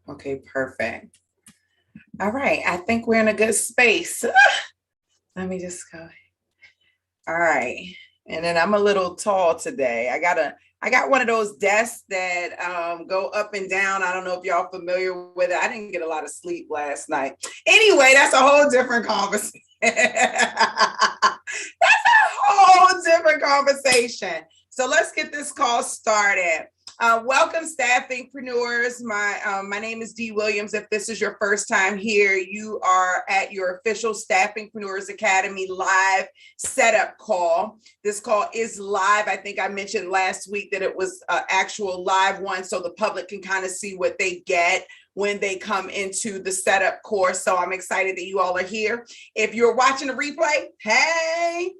Okay, perfect. All right, I think we're in a good space. Let me just go. All right. And then I'm a little tall today. I got one of those desks that go up and down. I don't know if y'all familiar with it. I didn't get a lot of sleep last night. Anyway, that's a whole different conversation. That's a whole different conversation. So let's get this call started. Welcome, Staffingpreneurs. My name is Dee Williams. If this is your first time here, you are at your official Staffingpreneurs Academy live setup call. This call is live. I think I mentioned last week that it was an actual live one, so the public can kind of see what they get when they come into the setup course. So I'm excited that you all are here. If you're watching the replay, hey.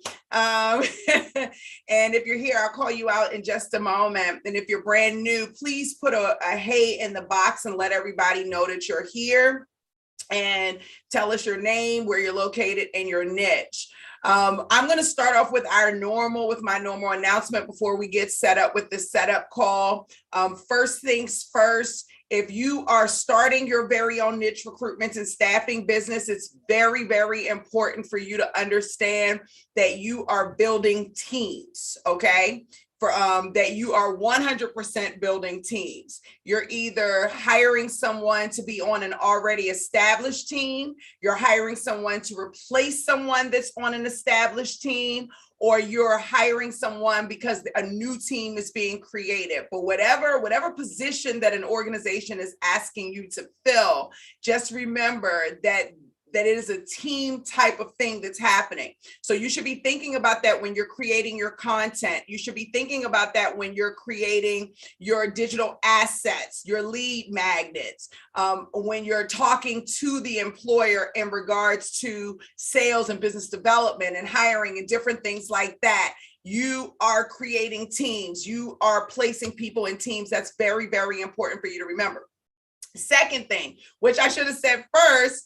And if you're here, I'll call you out in just a moment. And if you're brand new, please put a hey in the box and let everybody know that you're here. And tell us your name, where you're located, and your niche. I'm going to start off with my normal announcement before we get set up with the setup call. First things first, if you are starting your very own niche recruitment and staffing business, it's very, very important for you to understand that you are building teams, okay? That you are 100% building teams. You're either hiring someone to be on an already established team, you're hiring someone to replace someone that's on an established team, or you're hiring someone because a new team is being created. But whatever position that an organization is asking you to fill, just remember that it is a team type of thing that's happening. So you should be thinking about that when you're creating your content. You should be thinking about that when you're creating your digital assets, your lead magnets, when you're talking to the employer in regards to sales and business development and hiring and different things like that. You are creating teams. You are placing people in teams. That's very, very important for you to remember. Second thing, which I should have said first,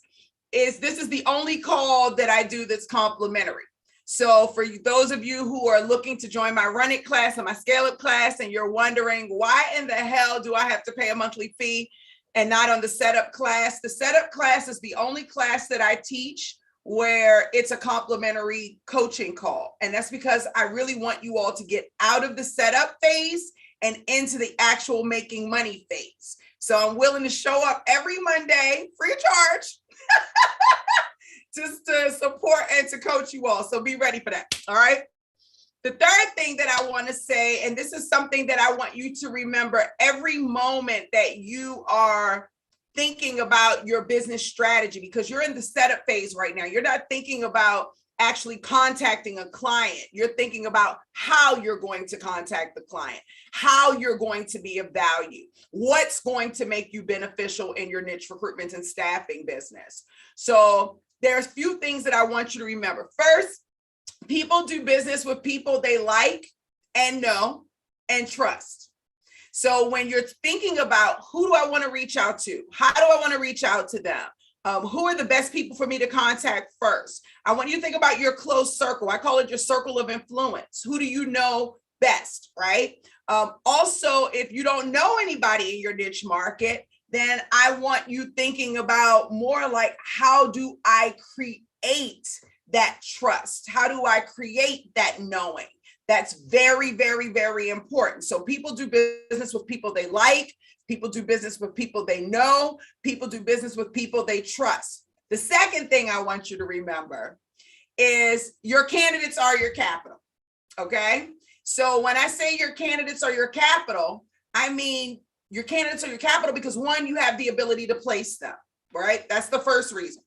is this is the only call that I do that's complimentary. So for those of you who are looking to join my Run It class and my Scale Up class, and you're wondering why in the hell do I have to pay a monthly fee and not on the setup class? The setup class is the only class that I teach where it's a complimentary coaching call. And that's because I really want you all to get out of the setup phase and into the actual making money phase. So I'm willing to show up every Monday, free of charge, just to support and to coach you all. So be ready for that. All right. The third thing that I want to say, and this is something that I want you to remember every moment that you are thinking about your business strategy, because you're in the setup phase right now. You're not thinking about actually contacting a client. You're thinking about how you're going to contact the client, how you're going to be of value, what's going to make you beneficial in your niche recruitment and staffing business. So there's a few things that I want you to remember. First, people do business with people they like and know and trust. So when you're thinking about who do I want to reach out to, how do I want to reach out to them? Who are the best people for me to contact first? I want you to think about your close circle. I call it your circle of influence. Who do you know best, right? Also, if you don't know anybody in your niche market, then I want you thinking about more like, how do I create that trust? How do I create that knowing? That's very, very, very important. So people do business with people they like. People do business with people they know. People do business with people they trust. The second thing I want you to remember is your candidates are your capital, okay? So when I say your candidates are your capital, I mean your candidates are your capital because one, you have the ability to place them, right? That's the first reason.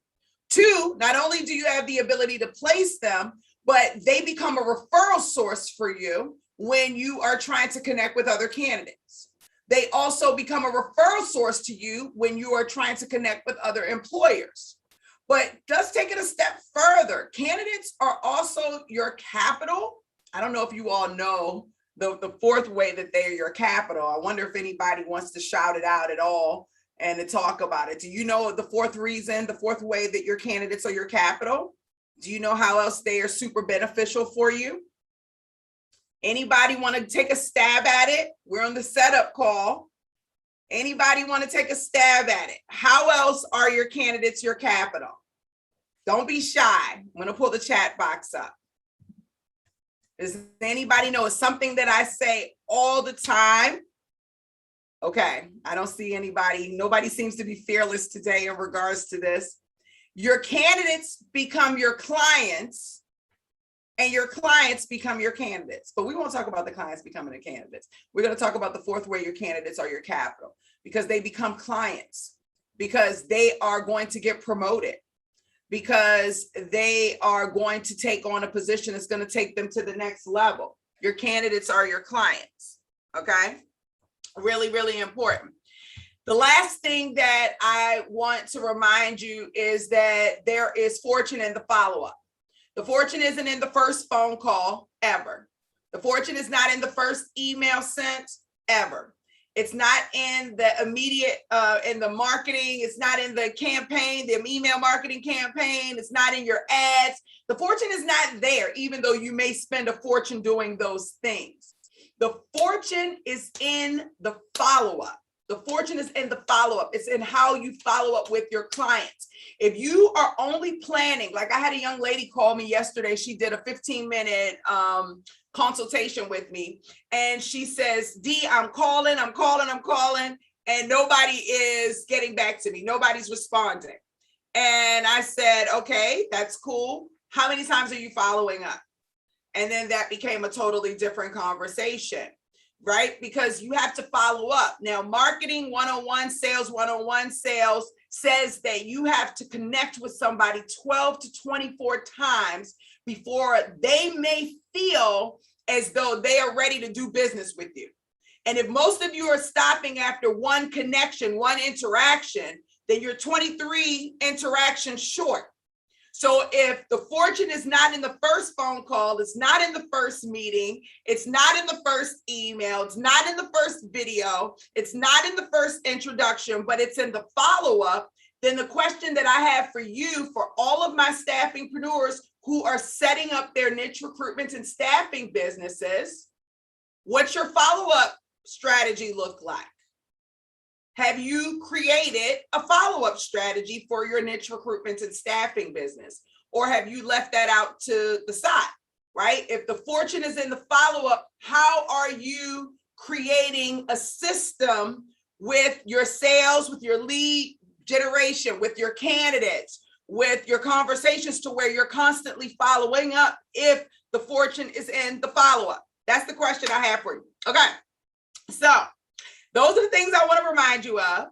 Two, not only do you have the ability to place them, but they become a referral source for you when you are trying to connect with other candidates. They also become a referral source to you when you are trying to connect with other employers. But let's take it a step further. Candidates are also your capital. I don't know if you all know the fourth way that they're your capital. I wonder if anybody wants to shout it out at all and to talk about it. Do you know the fourth reason, the fourth way that your candidates are your capital? Do you know how else they are super beneficial for you? Anybody want to take a stab at it? We're on the setup call. Anybody want to take a stab at it? How else are your candidates your capital? Don't be shy. I'm going to pull the chat box up. Does anybody know? It's something that I say all the time. Okay, I don't see anybody. Nobody seems to be fearless today in regards to this. Your candidates become your clients, and your clients become your candidates. But we won't talk about the clients becoming the candidates. We're going to talk about the fourth way your candidates are your capital, because they become clients, because they are going to get promoted, because they are going to take on a position that's going to take them to the next level. Your candidates are your clients, okay? Really, really important. The last thing that I want to remind you is that there is fortune in the follow-up. The fortune isn't in the first phone call ever. The fortune is not in the first email sent ever. It's not in the immediate, in the marketing. It's not in the campaign, the email marketing campaign. It's not in your ads. The fortune is not there, even though you may spend a fortune doing those things. The fortune is in the follow-up. The fortune is in the follow-up. It's in how you follow up with your clients. If you are only planning, like I had a young lady call me yesterday, she did a 15-minute consultation with me. And she says, D, I'm calling, and nobody is getting back to me. Nobody's responding. And I said, okay, that's cool. How many times are you following up? And then that became a totally different conversation, right? Because you have to follow up. Now, marketing 101, sales 101, sales says that you have to connect with somebody 12 to 24 times before they may feel as though they are ready to do business with you. And if most of you are stopping after one connection, one interaction, then you're 23 interactions short. So if the fortune is not in the first phone call, it's not in the first meeting, it's not in the first email, it's not in the first video, it's not in the first introduction, but it's in the follow-up, then the question that I have for you, for all of my staffingpreneurs who are setting up their niche recruitment and staffing businesses, what's your follow-up strategy look like? Have you created a follow-up strategy for your niche recruitment and staffing business? Or have you left that out to the side, right? If the fortune is in the follow-up, how are you creating a system with your sales, with your lead generation, with your candidates, with your conversations to where you're constantly following up if the fortune is in the follow-up? That's the question I have for you. Okay, so those are the things I want to remind you of.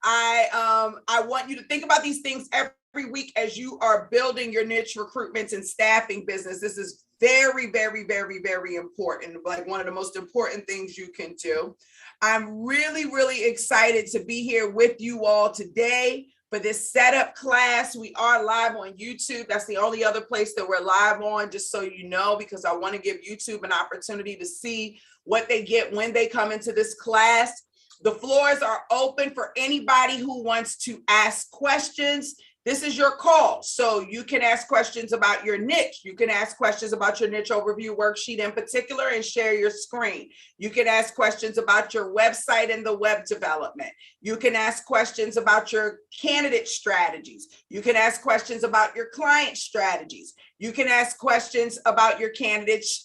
I want you to think about these things every week as you are building your niche recruitment and staffing business. This is very, very, very, very important. Like one of the most important things you can do. I'm really, really excited to be here with you all today for this setup class. We are live on YouTube. That's the only other place that we're live on, just so you know, because I want to give YouTube an opportunity to see what they get when they come into this class. The floors are open for anybody who wants to ask questions. This is your call. So you can ask questions about your niche. You can ask questions about your niche overview worksheet in particular and share your screen. You can ask questions about your website and the web development. You can ask questions about your candidate strategies. You can ask questions about your client strategies. You can ask questions about your candidates,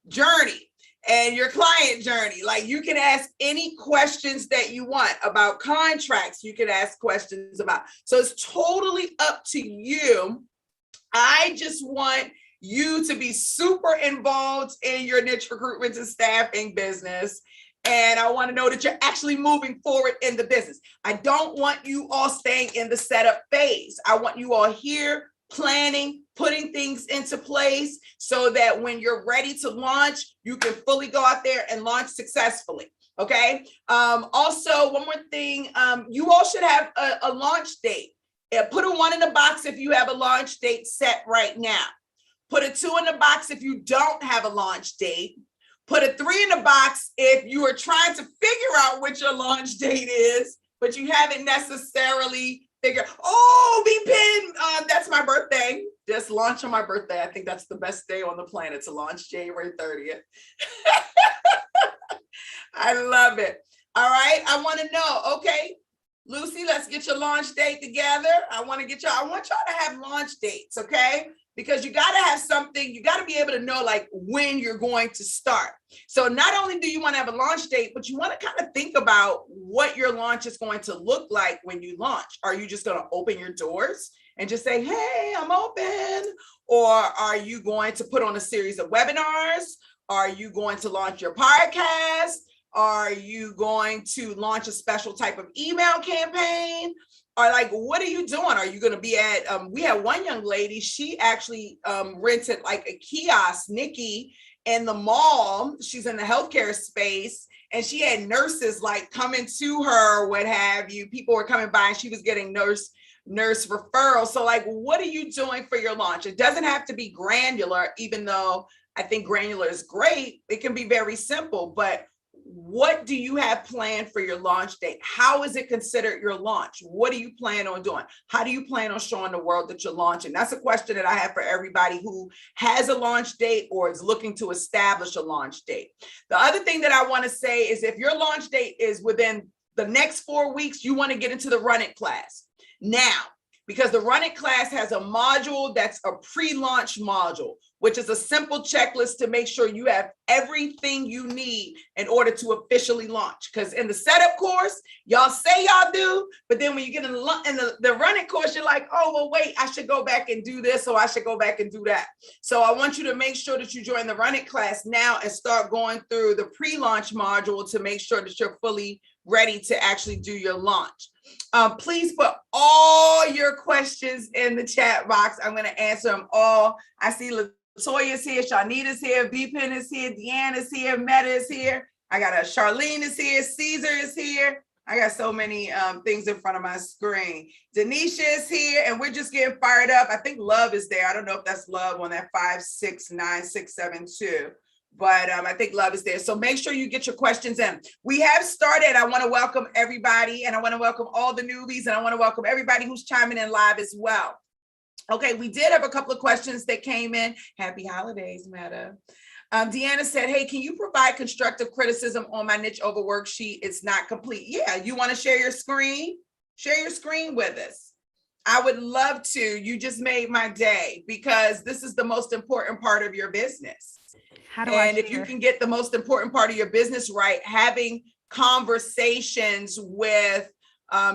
journey and your client journey. Like, you can ask any questions that you want about contracts. You can ask questions about, so it's totally up to you. I just want you to be super involved in your niche recruitment and staffing business. And I want to know that you're actually moving forward in the business. I don't want you all staying in the setup phase. I want you all here planning, putting things into place so that when you're ready to launch, you can fully go out there and launch successfully. Okay. Also, one more thing, you all should have a launch date. Put a 1 in the box if you have a launch date set right now. Put a 2 in the box if you don't have a launch date. Put a 3 in the box if you are trying to figure out what your launch date is, but you haven't necessarily figured, VPN, that's my birthday. Just launch on my birthday. I think that's the best day on the planet to launch, January 30th. I love it. All right. I want to know. Okay, Lucy, let's get your launch date together. I want y'all to have launch dates. Okay. Because you got to have something, you got to be able to know like when you're going to start. So not only do you want to have a launch date, but you want to kind of think about what your launch is going to look like when you launch. Are you just going to open your doors and just say, hey, I'm open? Or are you going to put on a series of webinars? Are you going to launch your podcast? Are you going to launch a special type of email campaign? Or like, what are you doing? Are you going to be at, we had one young lady, she actually rented like a kiosk, Nikki, in the mall. She's in the healthcare space, and she had nurses like coming to her, what have you. People were coming by and she was getting nurse referrals. So like, what are you doing for your launch? It doesn't have to be granular, even though I think granular is great. It can be very simple, but what do you have planned for your launch date? How is it considered your launch? What do you plan on doing? How do you plan on showing the world that you're launching? That's a question that I have for everybody who has a launch date or is looking to establish a launch date. The other thing that I want to say is if your launch date is within the next 4 weeks, you want to get into the Run It class now, because the Run It class has a module that's a pre-launch module, which is a simple checklist to make sure you have everything you need in order to officially launch. Because in the setup course, y'all say y'all do, but then when you get in the Run It course, you're like, oh, well, wait, I should go back and do this, or I should go back and do that. So I want you to make sure that you join the Run It class now and start going through the pre-launch module to make sure that you're fully ready to actually do your launch. Please put all your questions in the chat box. I'm going to answer them all. I see Latoya's here, Shanita's here, B-Pen is here, Deanna's here, Meta is here. I got Charlene is here, Caesar is here. I got so many things in front of my screen. Denisha is here, and we're just getting fired up. I think Love is there. I don't know if that's Love on that 569672. But I think Love is there. So make sure you get your questions in. We have started. I want to welcome everybody, and I want to welcome all the newbies, and I want to welcome everybody who's chiming in live as well. Okay, we did have a couple of questions that came in. Happy holidays, Meta. Deanna said, hey, can you provide constructive criticism on my niche over worksheet? It's not complete. Yeah, you want to share your screen? Share your screen with us. I would love to. You just made my day, because this is the most important part of your business. And if you can get the most important part of your business right, having conversations with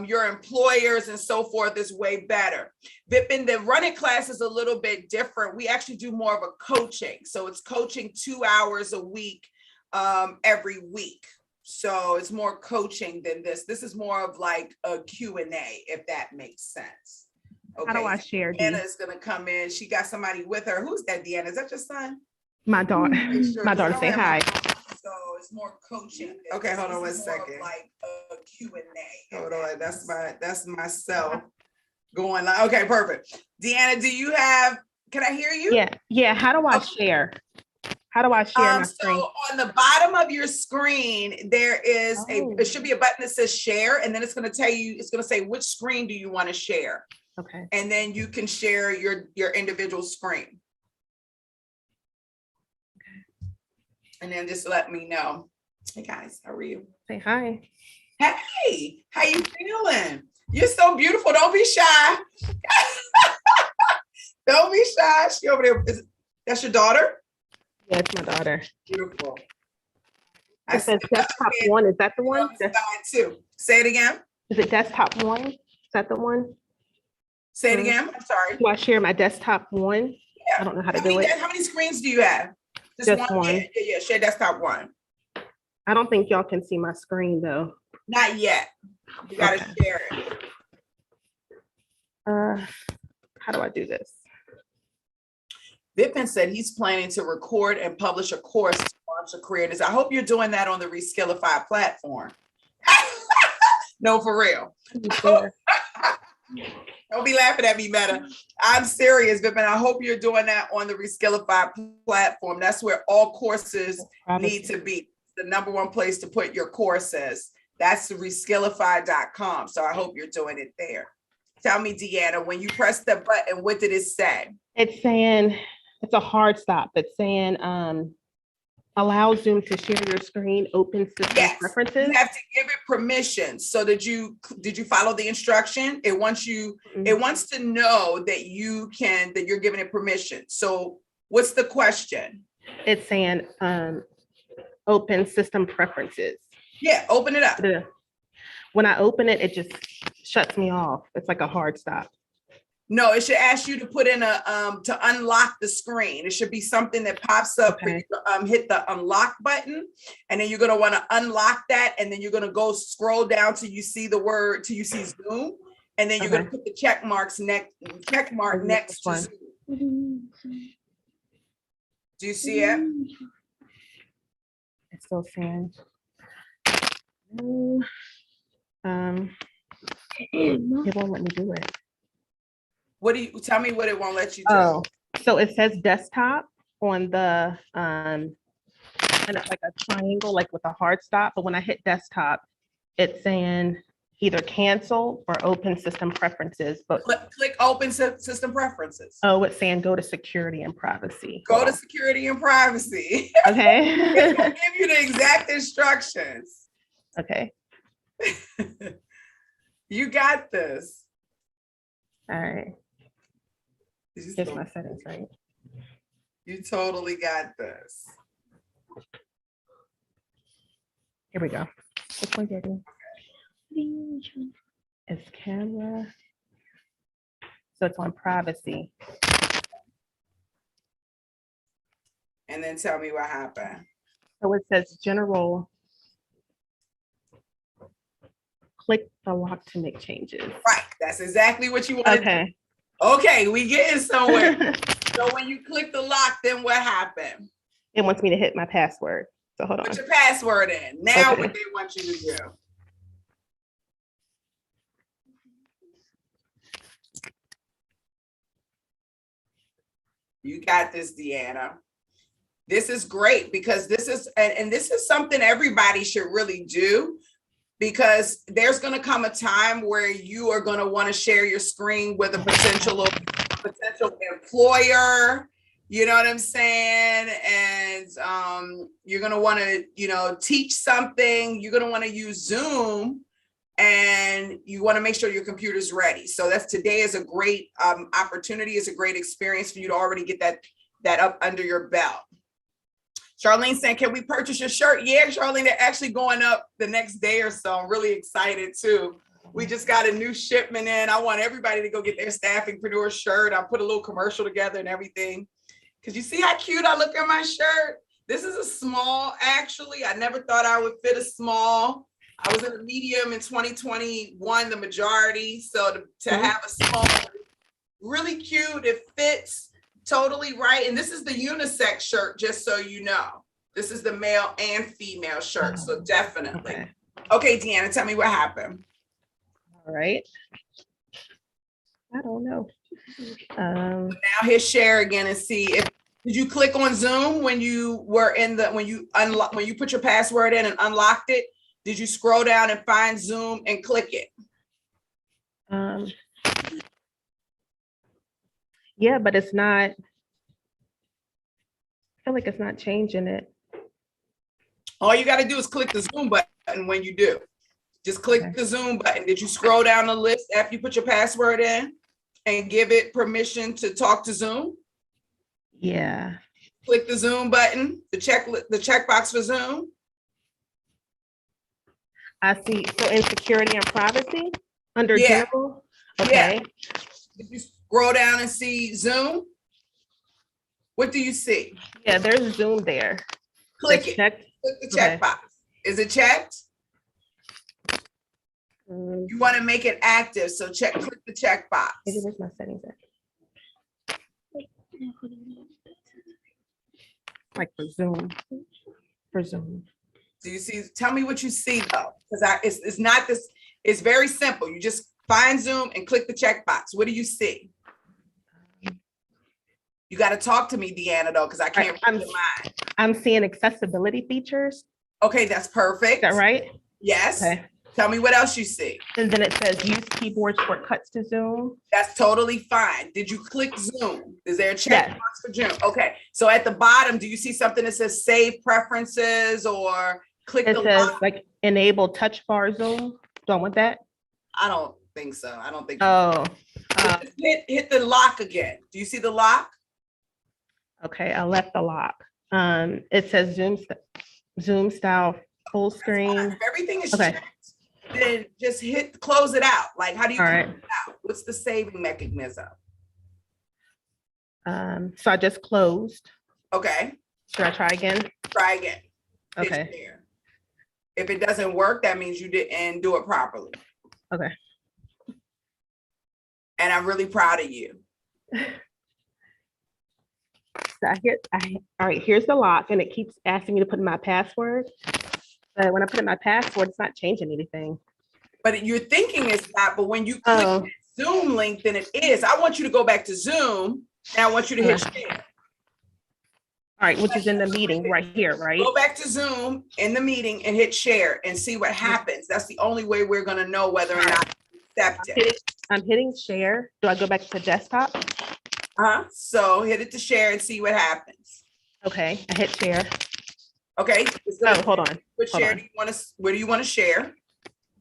your employers and so forth is way better. Vipin, the Run It class is a little bit different. We actually do more of a coaching. So it's coaching 2 hours a week, every week. So it's more coaching than this. This is more of like a Q&A, if that makes sense. Okay. How do I share? Deanna is going to come in. She got somebody with her. Who's that, Deanna? Is that your son? My daughter. Sure, my daughter say hi. So it's more coaching. Okay, hold on one second. Like a Q&A. Hold on, that's myself going like, okay, perfect. Deanna, do you have, can I hear you? Yeah. How do I share? How do I share my screen? So on the bottom of your screen, there is it should be a button that says share, and then it's going to tell you, it's going to say which screen do you want to share. Okay. And then you can share your individual screen. And then just let me know. Hey guys, how are you? Say hi. Hey, how you feeling? You're so beautiful. Don't be shy. Don't be shy. She over there. That's your daughter? Yeah, it's my daughter. Beautiful. It says desktop 1. Is that the one? Too. Say it again. Is it desktop 1? Is that the one? Say it again. I'm sorry. Do I share my desktop 1? Yeah. I don't know how to do it. How many screens do you have? Just one. Yeah, share desktop 1. I don't think y'all can see my screen though. Not yet. You gotta share it. How do I do this? Vipin said he's planning to record and publish a course to launch a career. I hope you're doing that on the Reskillify platform. No, for real. Don't be laughing at me, Meta. I'm serious, Vipin. I hope you're doing that on the Reskillify platform. That's where all courses need to be. The #1 place to put your courses. That's the reskillify.com. So I hope you're doing it there. Tell me, Deanna, when you press the button, what did it say? It's saying, it's a hard stop. It's saying Allow Zoom to share your screen, open system Yes, preferences. you have to give it permission. So did you follow the instruction? It wants to know that you're giving it permission. So what's the question? It's saying open system preferences. Yeah, open it up. When I open it, it just shuts me off. It's like a hard stop. No, it should ask you to put in to unlock the screen. It should be something that pops up for you to hit the unlock button, and then you're gonna want to unlock that, and then you're gonna go scroll down till you see Zoom, and then you're gonna put the check mark next to Zoom. Do you see it? It's still saying. It won't let me do it. Tell me what it won't let you do? Oh, so it says desktop on the and it's like a triangle, like with a hard stop. But when I hit desktop, it's saying either cancel or open system preferences. But click open system preferences. Oh, it's saying go to security and privacy. Go to security and privacy. Okay. It's gonna give you the exact instructions. Okay. You got this. All right. Here's my settings, right? You totally got this. Here we go. Which one did it? It's camera. So it's on privacy. And then tell me what happened. So it says general. Click the lock to make changes. Right. That's exactly what you want. Okay. Okay, we getting somewhere. So when you click the lock, then what happened? It wants me to hit my password. So hold on. Put your password in. Now what they want you to do. You got this, Deanna. This is great because this is something everybody should really do, because there's going to come a time where you are going to want to share your screen with a potential employer. You know what I'm saying? And you're going to want to, teach something. You're going to want to use Zoom, and you want to make sure your computer's ready. So today is a great opportunity. It's a great experience for you to already get that up under your belt. Charlene saying, can we purchase your shirt? Yeah, Charlene, they're actually going up the next day or so. I'm really excited too. We just got a new shipment in. I want everybody to go get their Staffingpreneurs shirt. I'll put a little commercial together and everything. Because you see how cute I look in my shirt? This is a small, actually. I never thought I would fit a small. I was in a medium in 2021, the majority. So to have a small, really cute, it fits totally right. And this is the unisex shirt, just so you know. This is the male and female shirt. So definitely. Okay, Deanna, tell me what happened. All right. I don't know. Now hit share again and see if did you click on Zoom when you were when you put your password in and unlocked it? Did you scroll down and find Zoom and click it? Yeah, but it's not. I feel like it's not changing it. All you got to do is click the Zoom button when you do. Just click the Zoom button. Did you scroll down the list after you put your password in and give it permission to talk to Zoom? Yeah. Click the Zoom button, the checkbox for Zoom. I see. So in security and privacy, under general. Okay. Yeah. Did you scroll down and see Zoom? What do you see? Yeah, there's Zoom there. Click it. Click the checkbox. Is it checked? You want to make it active, so click the checkbox. Where's my settings at? Like for Zoom. For Zoom. Do you see? Tell me what you see though, because it's not this. It's very simple. You just find Zoom and click the checkbox. What do you see? You got to talk to me, Deanna, though, because I can't read your mind. I'm seeing accessibility features. Okay, that's perfect. Is that right? Yes. Okay. Tell me what else you see. And then it says use keyboard shortcuts to Zoom. That's totally fine. Did you click Zoom? Is there a checkbox Yes. for Zoom? Okay. So at the bottom, do you see something that says save preferences or click It the says lock? like enable touch bar Zoom. Don't want that. I don't think so. I don't think. Oh, Hit the lock again. Do you see the lock? okay. I left the lock. It says Zoom style full screen. If everything is Okay. checked, then just close it out. Like, how do you All close right. it out? What's the saving mechanism? So I just closed. Okay. Should I try again? Try again. Hit Okay. share. If it doesn't work, that means you didn't do it properly. Okay. And I'm really proud of you. So all right, here's the lock, and it keeps asking me to put in my password. But when I put in my password, it's not changing anything. But you're thinking it's not, but when you click Oh, the Zoom link, then it is. I want you to go back to Zoom, and I want you to hit share. all right, which is in the meeting right here, right? Go back to Zoom in the meeting and hit share and see what happens. That's the only way we're gonna know whether or not you accept it. I'm hitting share. Do I go back to desktop? So hit it to share and see what happens. Okay, I hit share. Okay. Oh, hold on. What hold share on. do you want to? Where do you want to share?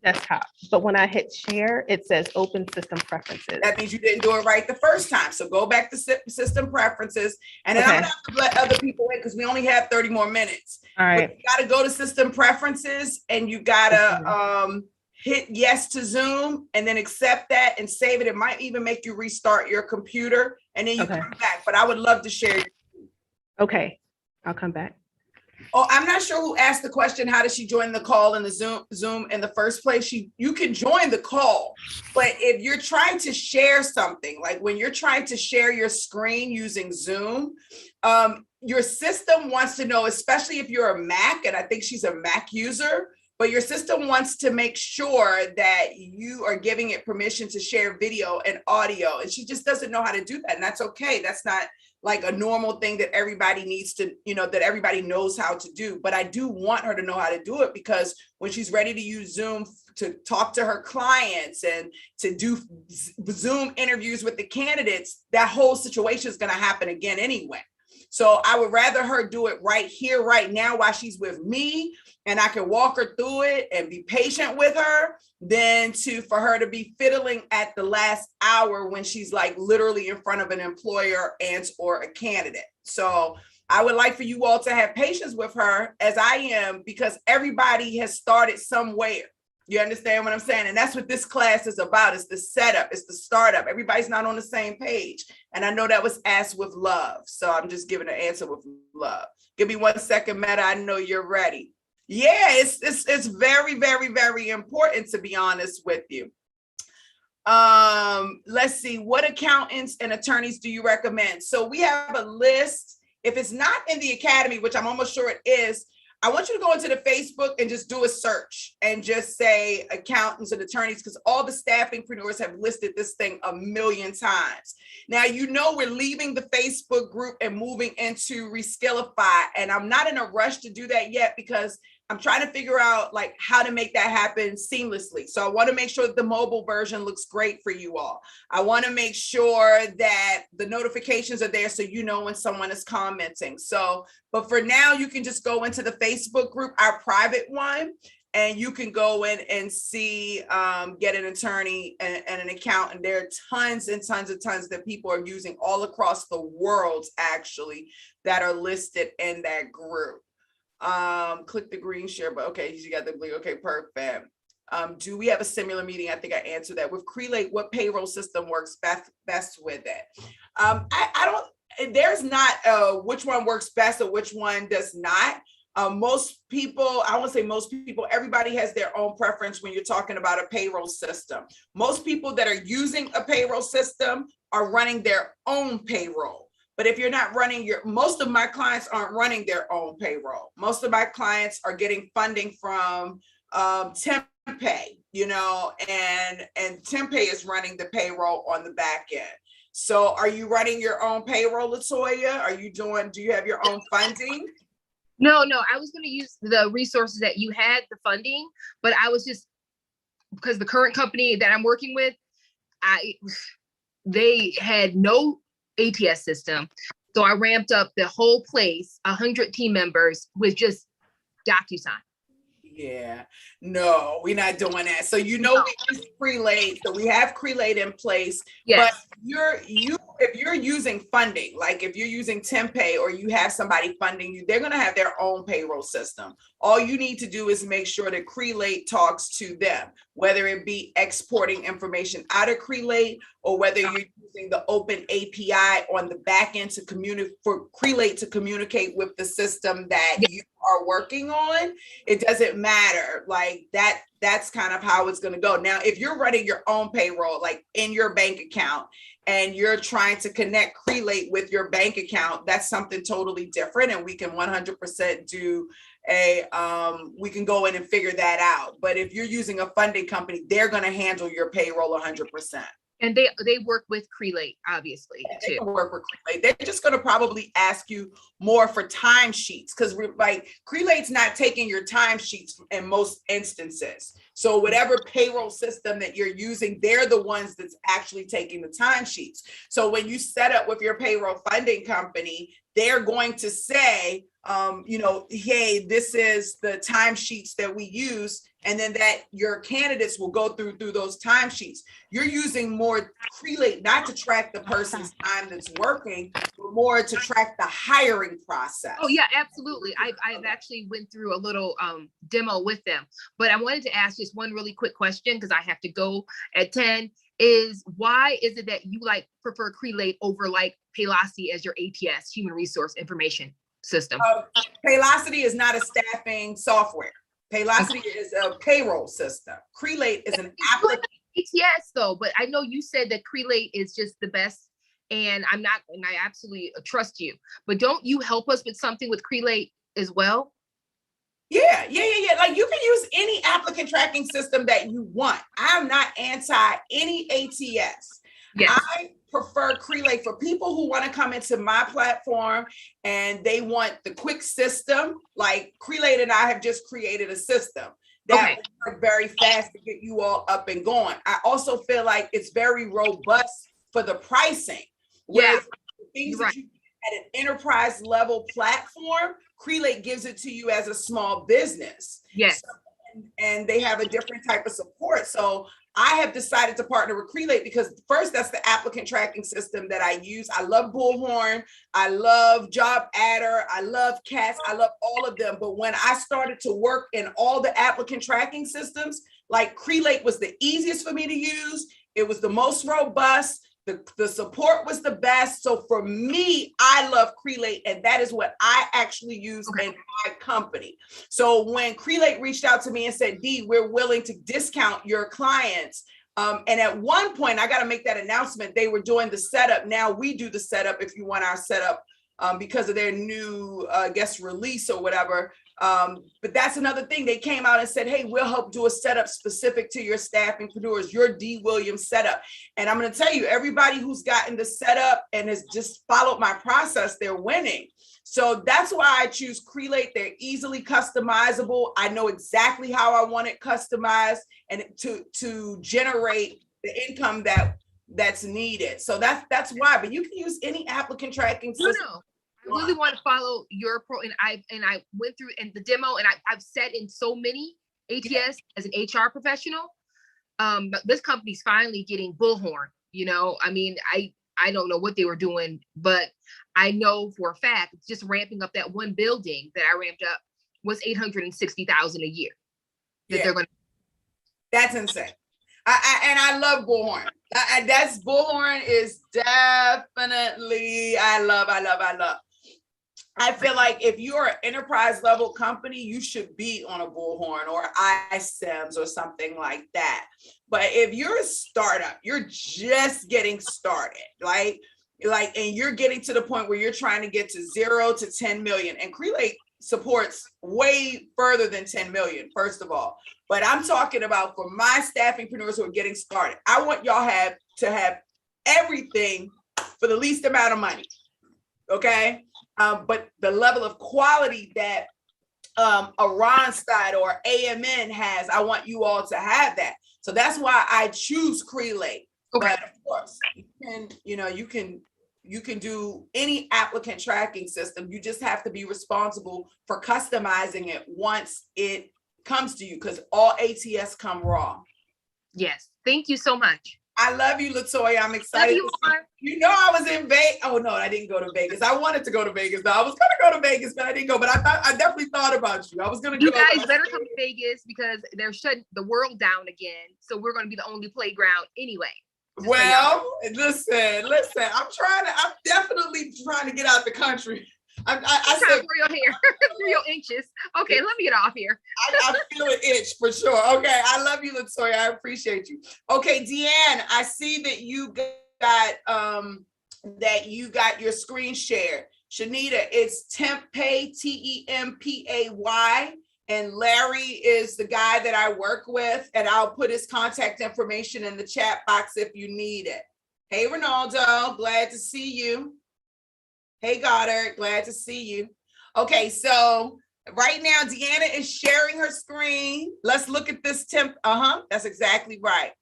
Desktop. But when I hit share, it says open system preferences. That means you didn't do it right the first time. So go back to system preferences, and then I'm Okay. gonna have to let other people in because we only have 30 more minutes. All But right. you gotta go to system preferences, and you gotta hit yes to Zoom, and then accept that and save it. It might even make you restart your computer, and then you Okay. come back. But I would love to share. Okay, I'll come back. Oh, I'm not sure who asked the question, how did she join the call in the Zoom in the first place? You can join the call, but if you're trying to share something, like when you're trying to share your screen using Zoom, your system wants to know, especially if you're a Mac, and I think she's a Mac user, but your system wants to make sure that you are giving it permission to share video and audio, and she just doesn't know how to do that, and that's okay. That's not like a normal thing that everybody needs to, that everybody knows how to do. But I do want her to know how to do it, because when she's ready to use Zoom to talk to her clients and to do Zoom interviews with the candidates, that whole situation is going to happen again anyway. So I would rather her do it right here, right now, while she's with me, and I can walk her through it and be patient with her, than for her to be fiddling at the last hour when she's like literally in front of an employer or a candidate. So I would like for you all to have patience with her, as I am, because everybody has started somewhere. You understand what I'm saying? And that's what this class is about. It's the setup, it's the startup. Everybody's not on the same page. And I know that was asked with love. So I'm just giving an answer with love. Give me 1 second, Meta. I know you're ready. Yeah, it's very, very, very important, to be honest with you. Let's see, what accountants and attorneys do you recommend? So we have a list. If it's not in the academy, which I'm almost sure it is, I want you to go into the Facebook and just do a search and just say accountants and attorneys, because all the staffingpreneurs have listed this thing a million times. Now, we're leaving the Facebook group and moving into Reskillify, and I'm not in a rush to do that yet, because I'm trying to figure out like how to make that happen seamlessly. So I want to make sure that the mobile version looks great for you all. I want to make sure that the notifications are there so you know when someone is commenting. But for now, you can just go into the Facebook group, our private one, and you can go in and see, get an attorney and an accountant. There are tons and tons and tons that people are using all across the world, actually, that are listed in that group. Click the green share, but okay, you got the blue. Okay, perfect. Do we have a similar meeting? I think I answered that. With Crelate, what payroll system works best with it? I don't, there's not which one works best or which one does not. Most people, I won't say most people, everybody has their own preference when you're talking about a payroll system. Most people that are using a payroll system are running their own payroll. But if you're not running most of my clients aren't running their own payroll. Most of my clients are getting funding from TempPay, and TempPay is running the payroll on the back end. So are you running your own payroll, LaToya? Do you have your own funding? No, I was going to use the resources that you had, the funding, but I was just because the current company that I'm working with, they had no ATS system. So I ramped up the whole place, 100 team members with just DocuSign. Yeah, no, we're not doing that. So we use Crelate, so we have Crelate in place. Yes. But if you're using funding, like if you're using TempPay or you have somebody funding you, they're going to have their own payroll system. All you need to do is make sure that Crelate talks to them, whether it be exporting information out of Crelate or whether you're using the open API on the back end to communicate for Crelate to communicate with the system that you are working on. It doesn't matter. Like that's kind of how it's going to go. Now, if you're running your own payroll, like in your bank account, and you're trying to connect Crelate with your bank account, that's something totally different. And we can 100% do we can go in and figure that out. But if you're using a funding company, they're going to handle your payroll 100%. And they work with Crelate, obviously, They too. can work with Crelate. They're just going to probably ask you more for timesheets because like Crelate's not taking your timesheets in most instances. So whatever payroll system that you're using, they're the ones that's actually taking the timesheets. So when you set up with your payroll funding company, they're going to say, hey, this is the timesheets that we use. And then that your candidates will go through those timesheets. You're using more Crelate, not to track the person's time that's working, but more to track the hiring process. Oh yeah, absolutely. I've actually went through a little demo with them, but I wanted to ask just one really quick question because I have to go at 10. Is why is it that you prefer Crelate over Paylocity as your ATS, human resource information system? Paylocity is not a staffing software. Paylocity is a payroll system. Crelate is an application. ATS though, but I know you said that Crelate is just the best, and I absolutely trust you. But don't you help us with something with Crelate as well? Yeah. Like you can use any applicant tracking system that you want. I'm not anti any ATS. Yes. I prefer Crelate for people who want to come into my platform and they want the quick system. Like Crelate and I have just created a system that will work very fast to get you all up and going. I also feel like it's very robust for the pricing. Whereas things that you get at an enterprise level platform, Crelate gives it to you as a small business. Yes. And they have a different type of support. So I have decided to partner with Crelate because first, that's the applicant tracking system that I use. I love Bullhorn. I love Job Adder. I love CATS. I love all of them. But when I started to work in all the applicant tracking systems, like Crelate was the easiest for me to use. It was the most robust. The support was the best. So for me, I love Crelate, and that is what I actually use in my company. So when Crelate reached out to me and said, Dee, we're willing to discount your clients. And at one point, I got to make that announcement. They were doing the setup. Now we do the setup if you want our setup because of their new guest release or whatever. But that's another thing. They came out and said, hey, we'll help do a setup specific to your Staffingpreneurs, your D. Williams setup. And I'm going to tell you, everybody who's gotten the setup and has just followed my process, they're winning. So that's why I choose Crelate. They're easily customizable. I know exactly how I want it customized and to generate the income that's needed. So that's why. But you can use any applicant tracking system. No. I really want to follow your pro, and I went through and the demo, and I've sat in so many ATS as an HR professional. But this company's finally getting Bullhorn. I mean, I don't know what they were doing, but I know for a fact, just ramping up that one building that I ramped up was $860,000 a year. They're going to. That's insane. I love Bullhorn. That's Bullhorn is definitely I love. I feel like if you're an enterprise level company, you should be on a Bullhorn or iSIMS or something like that. But if you're a startup, you're just getting started, and you're getting to the point where you're trying to get to 0 to 10 million. And Crelate supports way further than 10 million, first of all. But I'm talking about for my staffingpreneurs who are getting started. I want y'all to have everything for the least amount of money. Okay. But the level of quality that a Ronstadt or AMN has. I want you all to have that. So that's why I choose Crelate. Okay. But of course, you can do any applicant tracking system. You just have to be responsible for customizing it once it comes to you, because all ATS come raw. Yes. Thank you so much. I love you, Latoya. I'm Love excited. you more. You know, I was in Vegas. Oh no, I didn't go to Vegas. I wanted to go to Vegas. No, I was gonna go to Vegas, but I didn't go. But I definitely thought about you. I was gonna You go. guys better come to Vegas because they're shutting the world down again. So we're going to be the only playground anyway. Just so y'all Well, listen. I'm definitely trying to get out the country. I Time said, for your hair, for your inches. Okay, let me get off here. I feel an itch for sure. Okay, I love you, Latoya. I appreciate you. Okay, Deanne, I see that you got your screen shared. Shanita, it's Tempay, Tempay, and Larry is the guy that I work with, and I'll put his contact information in the chat box if you need it. Hey, Ronaldo, glad to see you. Hey, Goddard, glad to see you. Okay, so right now, Deanna is sharing her screen. Let's look at this that's exactly right.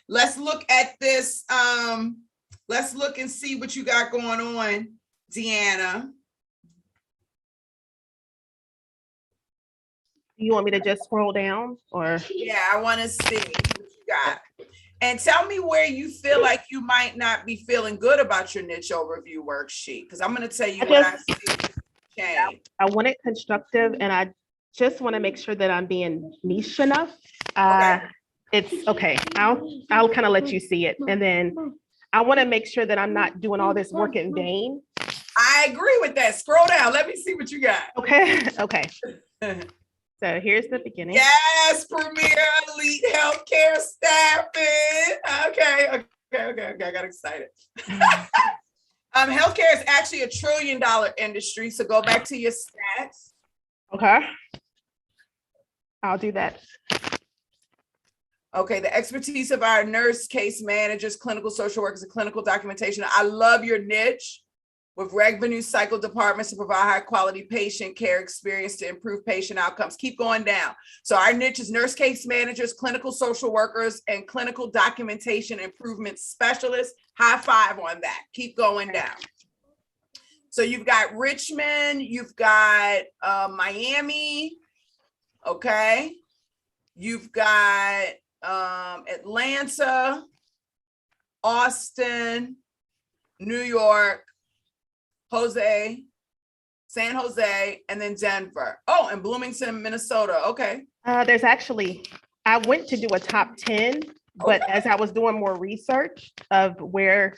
Let's look at this. Let's look and see what you got going on, Deanna. You want me to just scroll down or? Yeah, I want to see what you got. And tell me where you feel like you might not be feeling good about your niche overview worksheet, because I'm going to tell you what I see change. I want it constructive, and I just want to make sure that I'm being niche enough. Okay. It's okay. I'll kind of let you see it, and then I want to make sure that I'm not doing all this work in vain. I agree with that. Scroll down. Let me see what you got. Okay. Okay. So here's the beginning. Yes, Premier Elite Healthcare Staffing. Okay. I got excited. Healthcare is actually $1 trillion industry. So go back to your stats. Okay. I'll do that. Okay, the expertise of our nurse case managers, clinical social workers, and clinical documentation. I love your niche with revenue cycle departments to provide high quality patient care experience to improve patient outcomes. Keep going down. So our niche is nurse case managers, clinical social workers, and clinical documentation improvement specialists. High five on that. Keep going down. So you've got Richmond, you've got Miami, okay. You've got Atlanta, Austin, New York, San Jose, and then Denver. Oh, and Bloomington, Minnesota. Okay. There's actually, I went to do a top 10, but as I was doing more research of where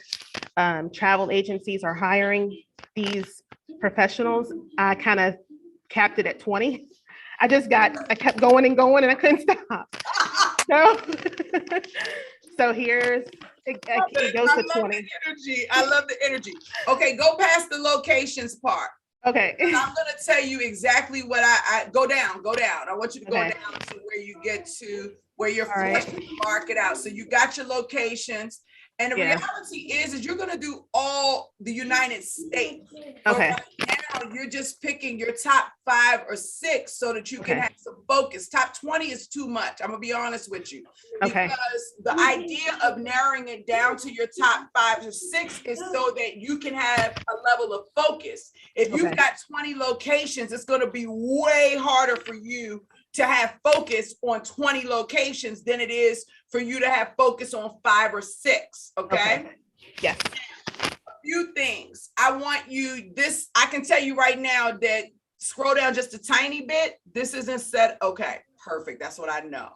travel agencies are hiring these professionals, I kind of capped it at 20. I kept going and going and I couldn't stop. So here's, it goes to 20. I love the energy. Okay, go past the locations part. Okay. I'm going to tell you exactly what I go down. I want you to go down to where you get to where you're mark it out. So you got your locations. And the reality is you're going to do all the United States. Okay. Right now, you're just picking your top 5 or 6 so that you can have some focus. Top 20 is too much. I'm going to be honest with you. Okay. Because the idea of narrowing it down to your top 5 or 6 is so that you can have a level of focus. If you've got 20 locations, it's going to be way harder for you to have focus on 20 locations than it is for you to have focus on 5 or 6. Okay. Yes. A few things. I want you, I can tell you right now that scroll down just a tiny bit. This isn't set. Okay. Perfect. That's what I know.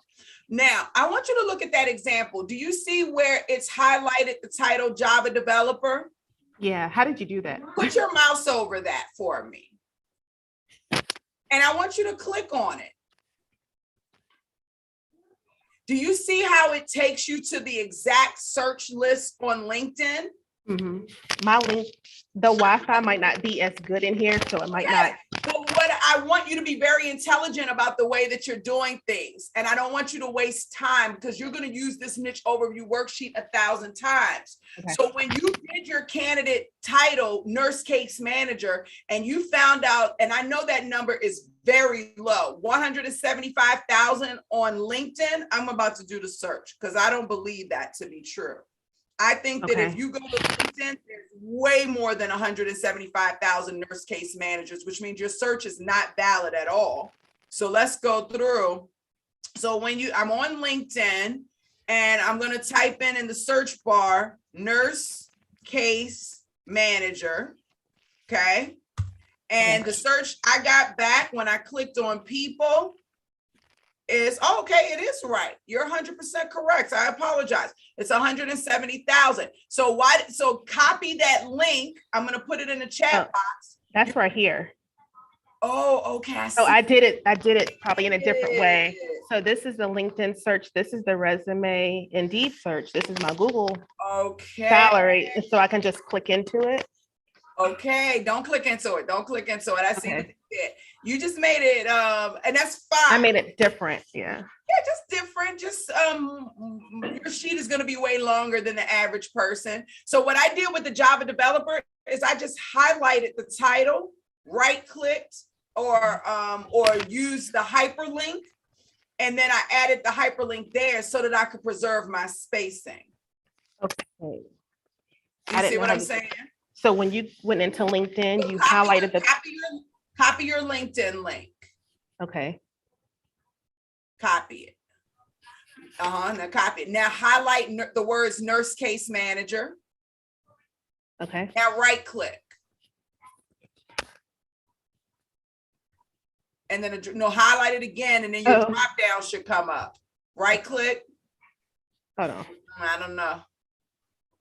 Now, I want you to look at that example. Do you see where it's highlighted the title Java developer? Yeah. How did you do that? Put your mouse over that for me. And I want you to click on it. Do you see how it takes you to the exact search list on LinkedIn? Mm-hmm. My link, the Wi-Fi might not be as good in here, so it might not. But what I want you to be very intelligent about the way that you're doing things. And I don't want you to waste time because you're going to use this niche overview worksheet 1,000 times. Okay. So when you did your candidate title, nurse case manager, and you found out, and I know that number is very low. 175,000 on LinkedIn. I'm about to do the search because I don't believe that to be true. I think that if Okay. you go to LinkedIn, there's way more than 175,000 nurse case managers, which means your search is not valid at all. So let's go through. So I'm on LinkedIn and I'm going to type in the search bar, nurse case manager. Okay. And the search I got back when I clicked on people is, okay, it is right. You're 100% correct. I apologize. It's 170,000. So copy that link. I'm going to put it in the chat box. That's right here. Oh, okay. So I did it probably in a different way. So this is the LinkedIn search. This is the resume Indeed search. This is my Google salary. And so I can just click into it. Okay, don't click into it. Don't click into it. I see what you did. You just made it, and that's fine. I made it different. Yeah. Yeah, just different. Just your sheet is going to be way longer than the average person. So what I did with the Java developer is I just highlighted the title, right clicked, or used the hyperlink, and then I added the hyperlink there so that I could preserve my spacing. Okay. You see what I'm saying? So when you went into LinkedIn, you highlighted the copy your LinkedIn link. Okay. Copy it. Now copy it. Now highlight the words nurse case manager. Okay. Now right click. And then highlight it again, and then your drop down should come up. Right click. Hold on. I don't know.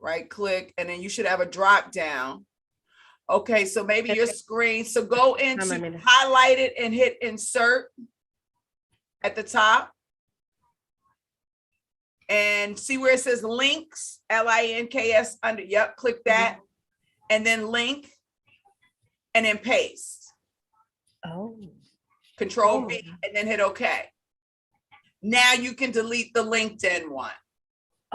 Right click, and then you should have a drop down. Okay, so maybe your screen. So go into highlight it and hit insert at the top. And see where it says links, LINKS under, yep, click that. And then link, and then paste. Oh. Control V, and then hit okay. Now you can delete the LinkedIn one.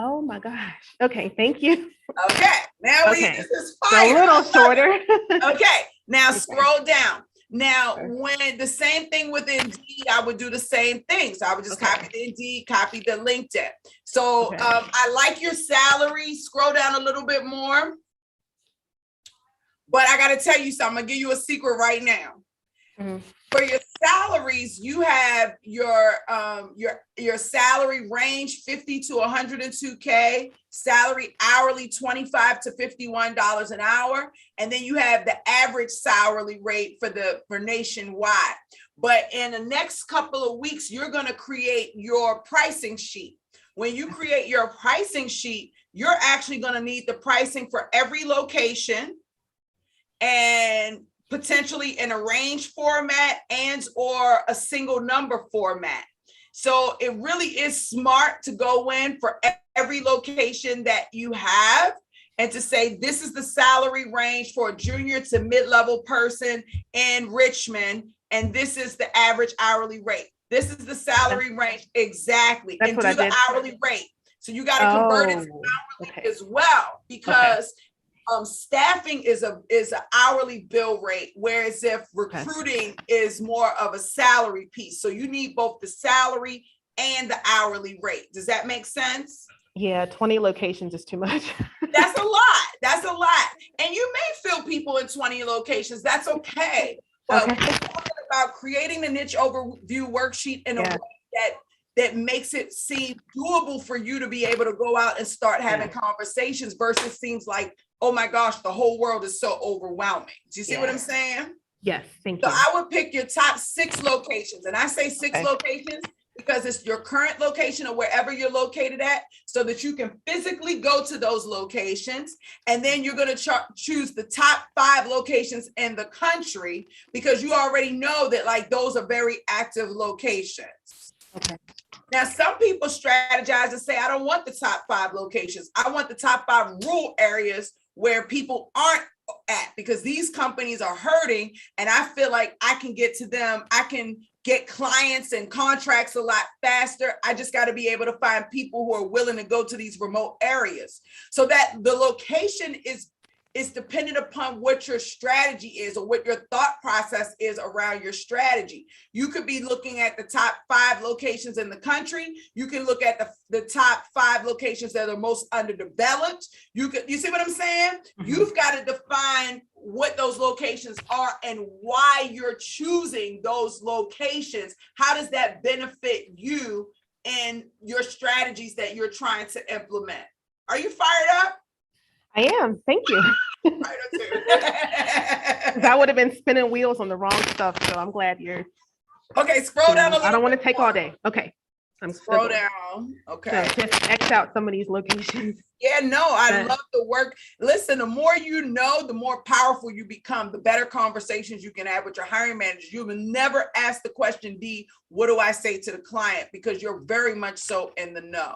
Oh my gosh. Okay, thank you. Okay, now this is fire. A little shorter. Okay, now scroll down. Now, when the same thing with Indeed, I would do the same thing. So I would just copy the Indeed, copy the LinkedIn. So I like your salary. Scroll down a little bit more. But I got to tell you something. I'm going to give you a secret right now. Mm-hmm. For your salaries, you have your salary range 50 to 102K, salary hourly $25 to $51 an hour, and then you have the average salary rate for nationwide. But in the next couple of weeks, you're going to create your pricing sheet. When you create your pricing sheet, you're actually going to need the pricing for every location and potentially in a range format and or a single number format. So it really is smart to go in for every location that you have and to say, this is the salary range for a junior to mid-level person in Richmond, and this is the average hourly rate. This is the salary range, exactly. That's and do the hourly rate. So you got to convert it to hourly as well, because staffing is an hourly bill rate, whereas if recruiting is more of a salary piece. So you need both the salary and the hourly rate. Does that make sense? Yeah, 20 locations is too much. That's a lot. That's a lot. And you may fill people in 20 locations. That's okay. But we're talking about creating the niche overview worksheet in a way that makes it seem doable for you to be able to go out and start having conversations versus seems like, oh my gosh, the whole world is so overwhelming. Do you see what I'm saying? Yes, thank you. So I would pick your top 6 locations. And I say 6 locations because it's your current location or wherever you're located at, so that you can physically go to those locations. And then you're going to choose the top 5 locations in the country, because you already know that like those are very active locations. Okay. Now, some people strategize and say, I don't want the top 5 locations. I want the top 5 rural areas where people aren't at, because these companies are hurting. And I feel like I can get to them. I can get clients and contracts a lot faster. I just got to be able to find people who are willing to go to these remote areas, so that the location It's dependent upon what your strategy is or what your thought process is around your strategy. You could be looking at the top 5 locations in the country. You can look at the top 5 locations that are most underdeveloped. You see what I'm saying? Mm-hmm. You've got to define what those locations are and why you're choosing those locations. How does that benefit you and your strategies that you're trying to implement? Are you fired up? I am. Thank you. I would have been spinning wheels on the wrong stuff. So I'm glad you're. Okay, scroll down a little. I don't want to take all day. Okay. I'm scroll down. Okay. So just X out some of these locations. Yeah, no, I love the work. Listen, the more you know, the more powerful you become, the better conversations you can have with your hiring managers. You will never ask the question, D, what do I say to the client? Because you're very much so in the know.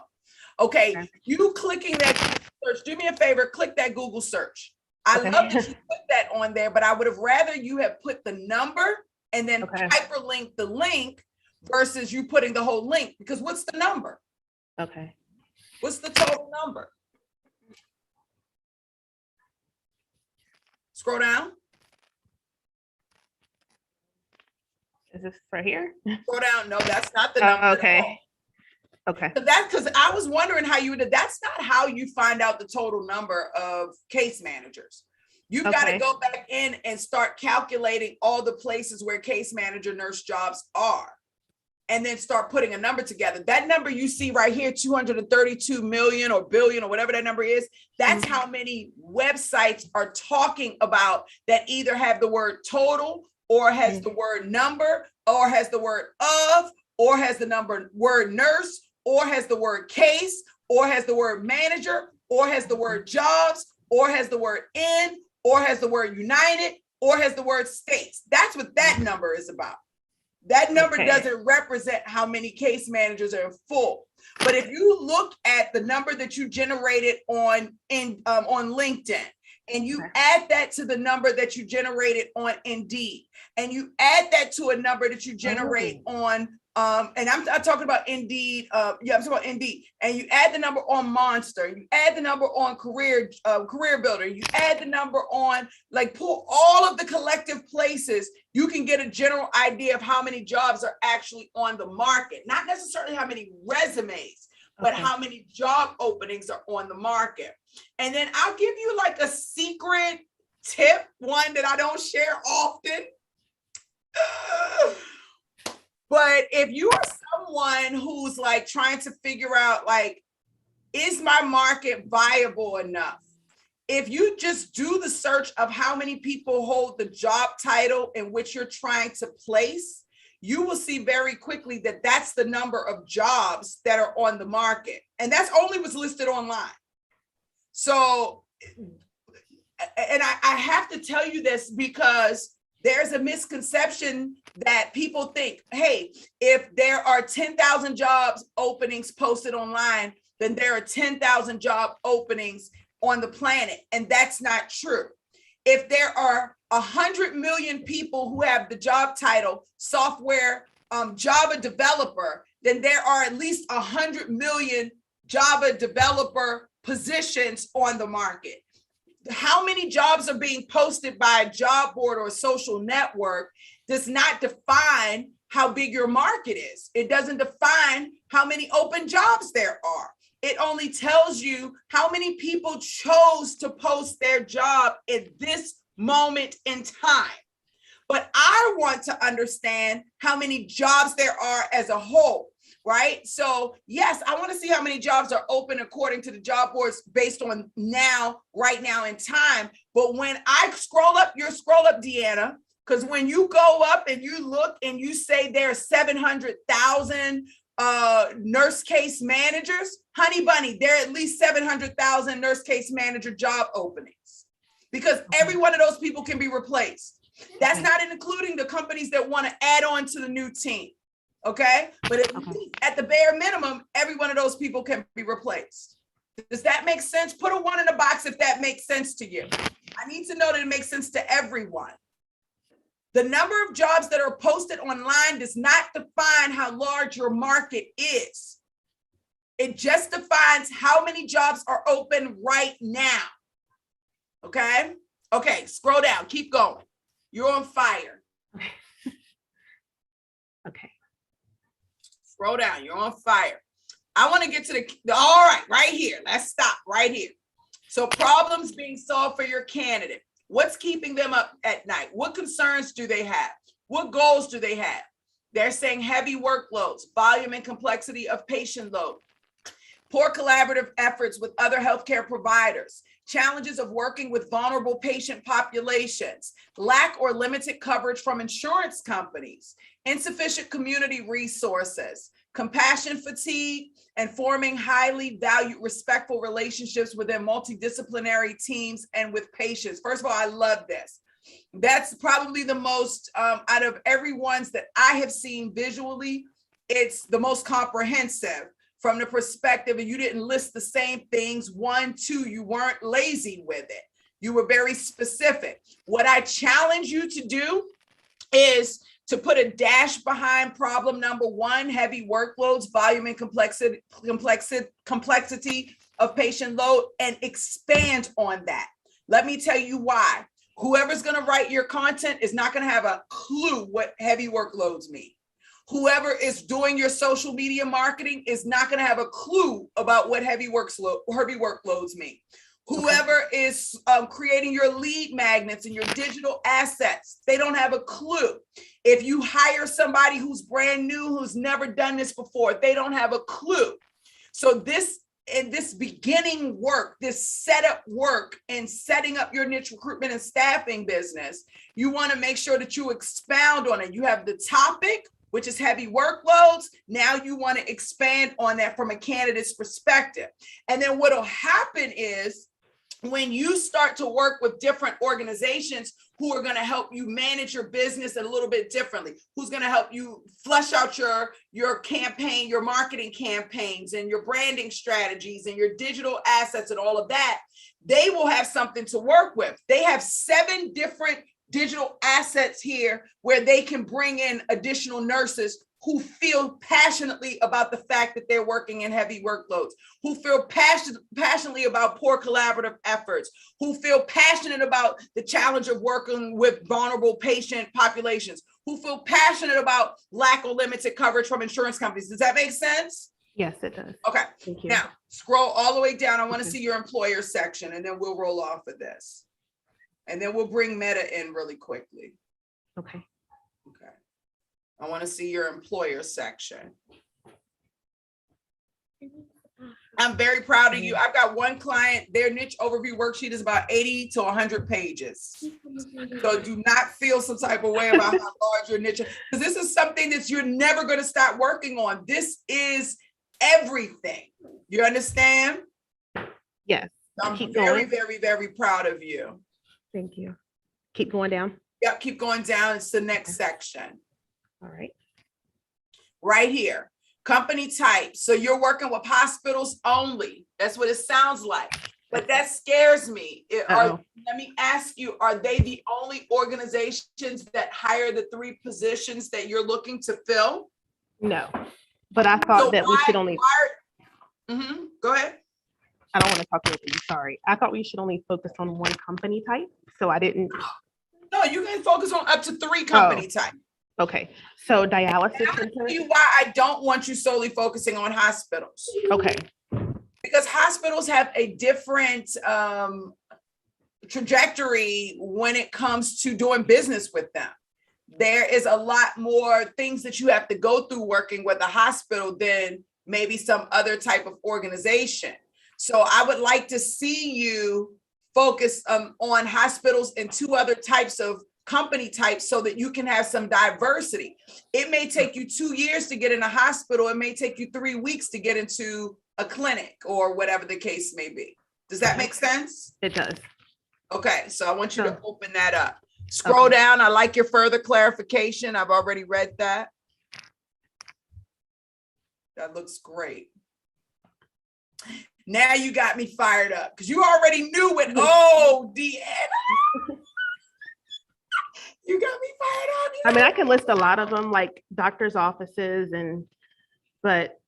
Okay. You clicking that search, do me a favor, click that Google search. I love that you put that on there, but I would have rather you have put the number and then hyperlink the link versus you putting the whole link, because what's the number? Okay. What's the total number? Scroll down. Is this right here? Scroll down. No, that's not the number. Okay. Okay. So that's because I was wondering how you would. That's not how you find out the total number of case managers. You've got to go back in and start calculating all the places where case manager nurse jobs are, and then start putting a number together. That number you see right here, 232 million or billion or whatever that number is, that's how many websites are talking about that either have the word total or has the word number or has the word of or has the word nurse or has the word case or has the word manager or has the word jobs or has the word in or has the word united or has the word states. That's what that number is about. That number doesn't represent how many case managers are full. But if you look at the number that you generated on LinkedIn, and you add that to the number that you generated on Indeed, and you add that to a number that you generate on, and I'm talking about Indeed, I'm talking about Indeed, and you add the number on Monster, you add the number on Career Builder, you add the number on, pull all of the collective places, you can get a general idea of how many jobs are actually on the market. Not necessarily how many resumes, but how many job openings are on the market. And then I'll give you a secret tip, one that I don't share often. But if you are someone who's trying to figure out, is my market viable enough? If you just do the search of how many people hold the job title in which you're trying to place, you will see very quickly that that's the number of jobs that are on the market. And that's only what's listed online. So, and I have to tell you this because there's a misconception that people think, hey, if there are 10,000 jobs openings posted online, then there are 10,000 job openings on the planet. And that's not true. If there are 100 million people who have the job title software Java developer, then there are at least 100 million Java developer positions on the market. How many jobs are being posted by a job board or a social network does not define how big your market is. It doesn't define how many open jobs there are. It only tells you how many people chose to post their job at this moment in time. But I want to understand how many jobs there are as a whole, right? So yes, I want to see how many jobs are open according to the job boards based on right now in time. But when I scroll up, Deanna, because when you go up and you look and you say there are 700,000 nurse case managers, honey bunny, there are at least 700,000 nurse case manager job openings because every one of those people can be replaced. That's not including the companies that want to add on to the new team. Okay. But at the bare minimum, every one of those people can be replaced. Does that make sense? Put a 1 in the box if that makes sense to you. I need to know that it makes sense to everyone. The number of jobs that are posted online does not define how large your market is. It just defines how many jobs are open right now. Okay. Okay. Scroll down. Keep going. You're on fire. Okay. Scroll down. You're on fire. I want to get to all right here. Let's stop right here. So problems being solved for your candidate. What's keeping them up at night? What concerns do they have? What goals do they have? They're saying heavy workloads, volume and complexity of patient load, poor collaborative efforts with other healthcare providers, challenges of working with vulnerable patient populations, lack or limited coverage from insurance companies, insufficient community resources, compassion fatigue, and forming highly valued, respectful relationships within multidisciplinary teams and with patients. First of all, I love this. That's probably the most, out of every ones that I have seen visually, it's the most comprehensive from the perspective, and you didn't list the same things. 1, 2, you weren't lazy with it. You were very specific. What I challenge you to do is to put a dash behind problem number 1, heavy workloads, volume and complexity of patient load, and expand on that. Let me tell you why. Whoever's going to write your content is not going to have a clue what heavy workloads mean. Whoever is doing your social media marketing is not going to have a clue about what heavy workloads mean. Whoever is creating your lead magnets and your digital assets, they don't have a clue. If you hire somebody who's brand new, who's never done this before, they don't have a clue. So this beginning work, this setup work in setting up your niche recruitment and staffing business, you want to make sure that you expound on it. You have the topic, which is heavy workloads. Now you want to expand on that from a candidate's perspective. And then what'll happen is when you start to work with different organizations who are going to help you manage your business a little bit differently, who's going to help you flesh out your campaign, your marketing campaigns and your branding strategies and your digital assets and all of that, they will have something to work with. They have 7 different digital assets here where they can bring in additional nurses who feel passionately about the fact that they're working in heavy workloads, who feel passionately about poor collaborative efforts, who feel passionate about the challenge of working with vulnerable patient populations, who feel passionate about lack or limited coverage from insurance companies. Does that make sense? Yes, it does. Okay. Thank you. Now, scroll all the way down. I want to see your employer section, and then we'll roll off of this. And then we'll bring Meta in really quickly. Okay. Okay. I want to see your employer section. I'm very proud of you. I've got one client, their niche overview worksheet is about 80 to 100 pages. So do not feel some type of way about how large your niche is, because this is something that you're never going to stop working on. This is everything. You understand? Yes. I'm Keep very, going. very, very proud of you. Thank you. Keep going down. Yep, keep going down. It's the next section. All right. Right here. Company type. So you're working with hospitals only. That's what it sounds like. But that scares me. Let me ask you, are they the only organizations that hire the 3 positions that you're looking to fill? No, but I thought that we should only. Go ahead. I don't want to talk over you. Sorry. I thought we should only focus on one company type. So I didn't. No, you can focus on up to 3 company types. Okay. So dialysis. And I'll tell you why I don't want you solely focusing on hospitals. Okay. Because hospitals have a different trajectory when it comes to doing business with them. There is a lot more things that you have to go through working with a hospital than maybe some other type of organization. So I would like to see you focus on hospitals and 2 other types of company types so that you can have some diversity. It may take you 2 years to get in a hospital. It may take you 3 weeks to get into a clinic or whatever the case may be. Does that make sense? It does. Okay, so I want you to open that up. Scroll down. I like your further clarification. I've already read that. That looks great. Now you got me fired up because you already knew it. Oh, Deanna. You got me fired up. I mean, I can list a lot of them, like doctors' offices, but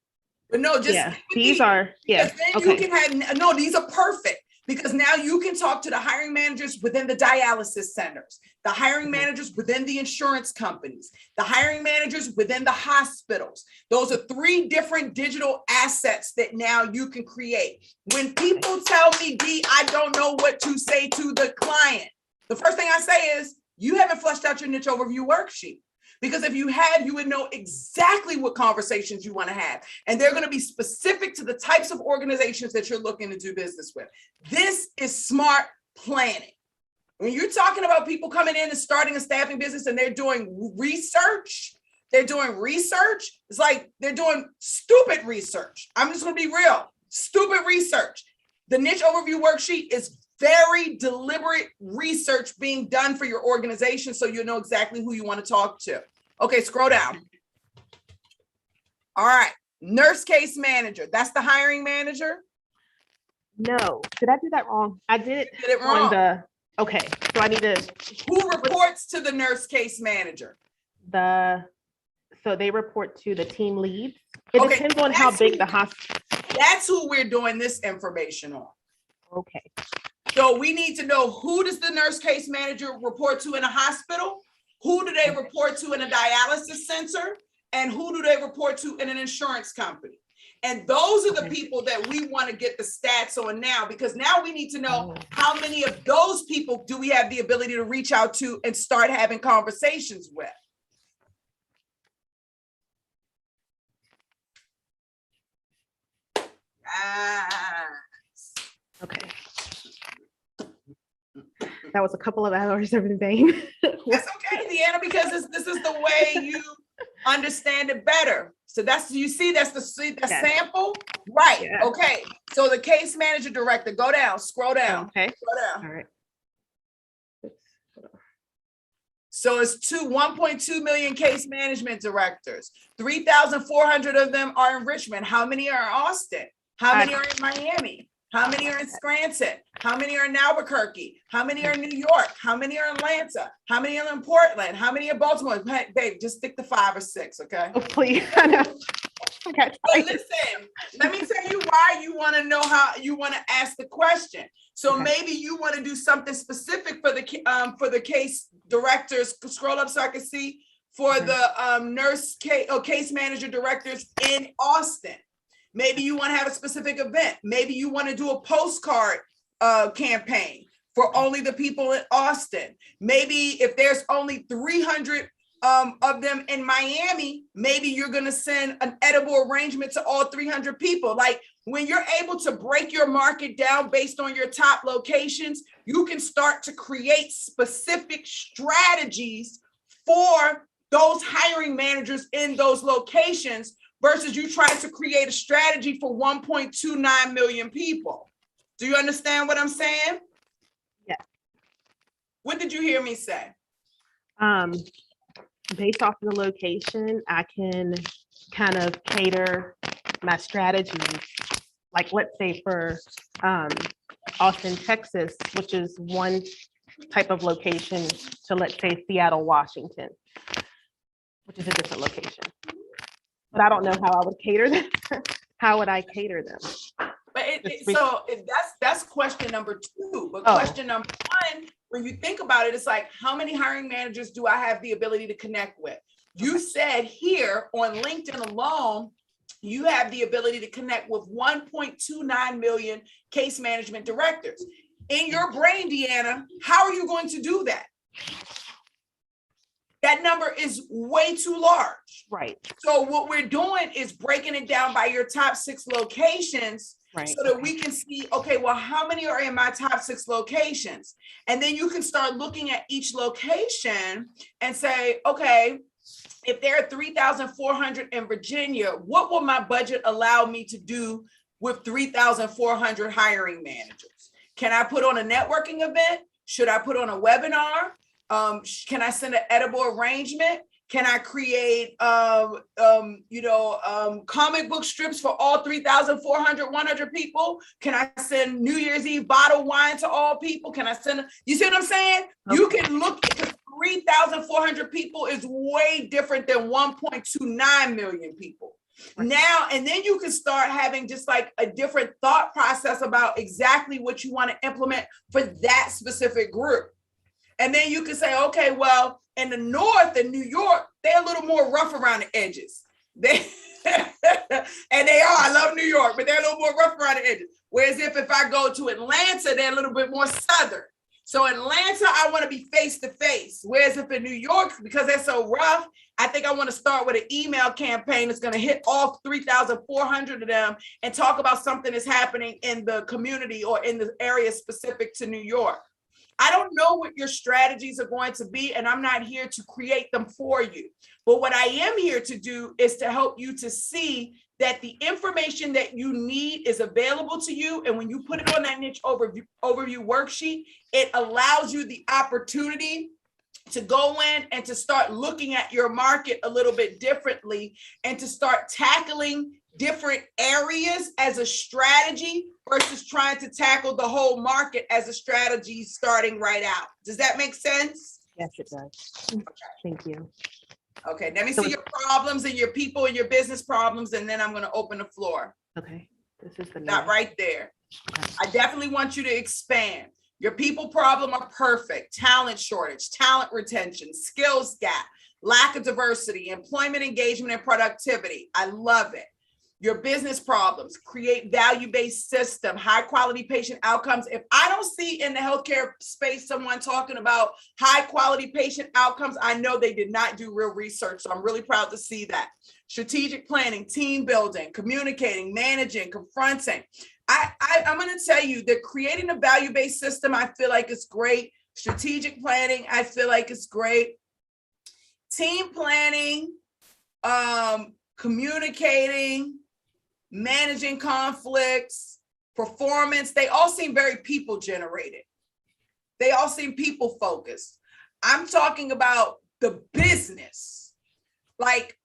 no, just these are then you can have these are perfect Because now you can talk to the hiring managers within the dialysis centers, the hiring managers within the insurance companies, the hiring managers within the hospitals. Those are 3 different digital assets that now you can create. When people tell me, D, I don't know what to say to the client, the first thing I say is, you haven't fleshed out your niche overview worksheet. Because if you have, you would know exactly what conversations you want to have. And they're going to be specific to the types of organizations that you're looking to do business with. This is smart planning. When you're talking about people coming in and starting a staffing business and they're doing research, it's like they're doing stupid research. I'm just going to be real. Stupid research. The niche overview worksheet is very deliberate research being done for your organization so you know exactly who you want to talk to. Okay, scroll down. All right, nurse case manager. That's the hiring manager? No, did I do that wrong? I did it wrong. Okay, so I need to. Who reports to the nurse case manager? So they report to the team leads. It depends on how big the hospital. That's who we're doing this information on. Okay. So we need to know, who does the nurse case manager report to in a hospital? Who do they report to in a dialysis center? And who do they report to in an insurance company? And those are the people that we want to get the stats on now, because now we need to know how many of those people do we have the ability to reach out to and start having conversations with. Okay. That was a couple of hours of the day. That's okay, Deanna, because this is the way you understand it better. So that's, you see, that's the sample, right? Yeah. Okay. So the case manager director, go down, scroll down. Okay. Scroll down. All right. So it's 1.2 million case management directors. 3,400 of them are in Richmond. How many are in Austin? How many are in Miami? How many are in Scranton? How many are in Albuquerque? How many are in New York? How many are in Atlanta? How many are in Portland? How many are in Baltimore? Hey, babe, just stick to 5 or 6, okay? Oh, please. I know. Okay. But listen, let me tell you why you want to know how you want to ask the question. So maybe you want to do something specific for the case directors. Scroll up so I can see, for the case manager directors in Austin. Maybe you want to have a specific event. Maybe you want to do a postcard campaign for only the people in Austin. Maybe if there's only 300 of them in Miami, maybe you're going to send an edible arrangement to all 300 people. Like, when you're able to break your market down based on your top locations, you can start to create specific strategies for those hiring managers in those locations, versus you trying to create a strategy for 1.29 million people. Do you understand what I'm saying? Yeah. What did you hear me say? Based off of the location, I can kind of cater my strategies. Like, let's say for Austin, Texas, which is one type of location, to, let's say, Seattle, Washington, which is a different location. But I don't know how I would cater them. How would I cater them? But that's question number 2. But question number 1, when you think about it, it's like, how many hiring managers do I have the ability to connect with? You said here on LinkedIn alone, you have the ability to connect with 1.29 million case management directors. In your brain, Deanna, how are you going to do that? That number is way too large. Right. So what we're doing is breaking it down by your top 6 locations, right, so that we can see, okay, well, how many are in my top 6 locations? And then you can start looking at each location and say, okay, if there are 3,400 in Virginia, what will my budget allow me to do with 3,400 hiring managers? Can I put on a networking event? Should I put on a webinar? Can I send an edible arrangement? Can I create, comic book strips for all 100 people? Can I send New Year's Eve bottled wine to all people? Can I send, you see what I'm saying? Okay. You can look at 3,400 people is way different than 1.29 million people. Right. Now, and then you can start having just like a different thought process about exactly what you want to implement for that specific group. And then you can say, okay, well, in the North, in New York, they're a little more rough around the edges. They and they are. I love New York, but they're a little more rough around the edges. Whereas if I go to Atlanta, they're a little bit more Southern. So Atlanta, I want to be face to face. Whereas if in New York, because they're so rough, I think I want to start with an email campaign that's going to hit all 3,400 of them and talk about something that's happening in the community or in the area specific to New York. I don't know what your strategies are going to be, and I'm not here to create them for you. But what I am here to do is to help you to see that the information that you need is available to you. And when you put it on that niche overview worksheet, it allows you the opportunity to go in and to start looking at your market a little bit differently and to start tackling different areas as a strategy versus trying to tackle the whole market as a strategy starting right out. Does that make sense? Yes, it does. Okay. Thank you. Okay, let me see your problems and your people and your business problems, and then I'm going to open the floor. Okay, this is the Not right there. I definitely want you to expand. Your people problem are perfect. Talent shortage, talent retention, skills gap, lack of diversity, employment engagement and productivity. I love it. Your business problems, create value-based system, high quality patient outcomes. If I don't see in the healthcare space someone talking about high quality patient outcomes, I know they did not do real research. So I'm really proud to see that. Strategic planning, team building, communicating, managing, confronting. I'm going to tell you that creating a value-based system, I feel like it's great. Strategic planning, I feel like it's great. Team planning, communicating, managing conflicts, performance, they all seem very people generated. They all seem people focused. I'm talking about the business. Like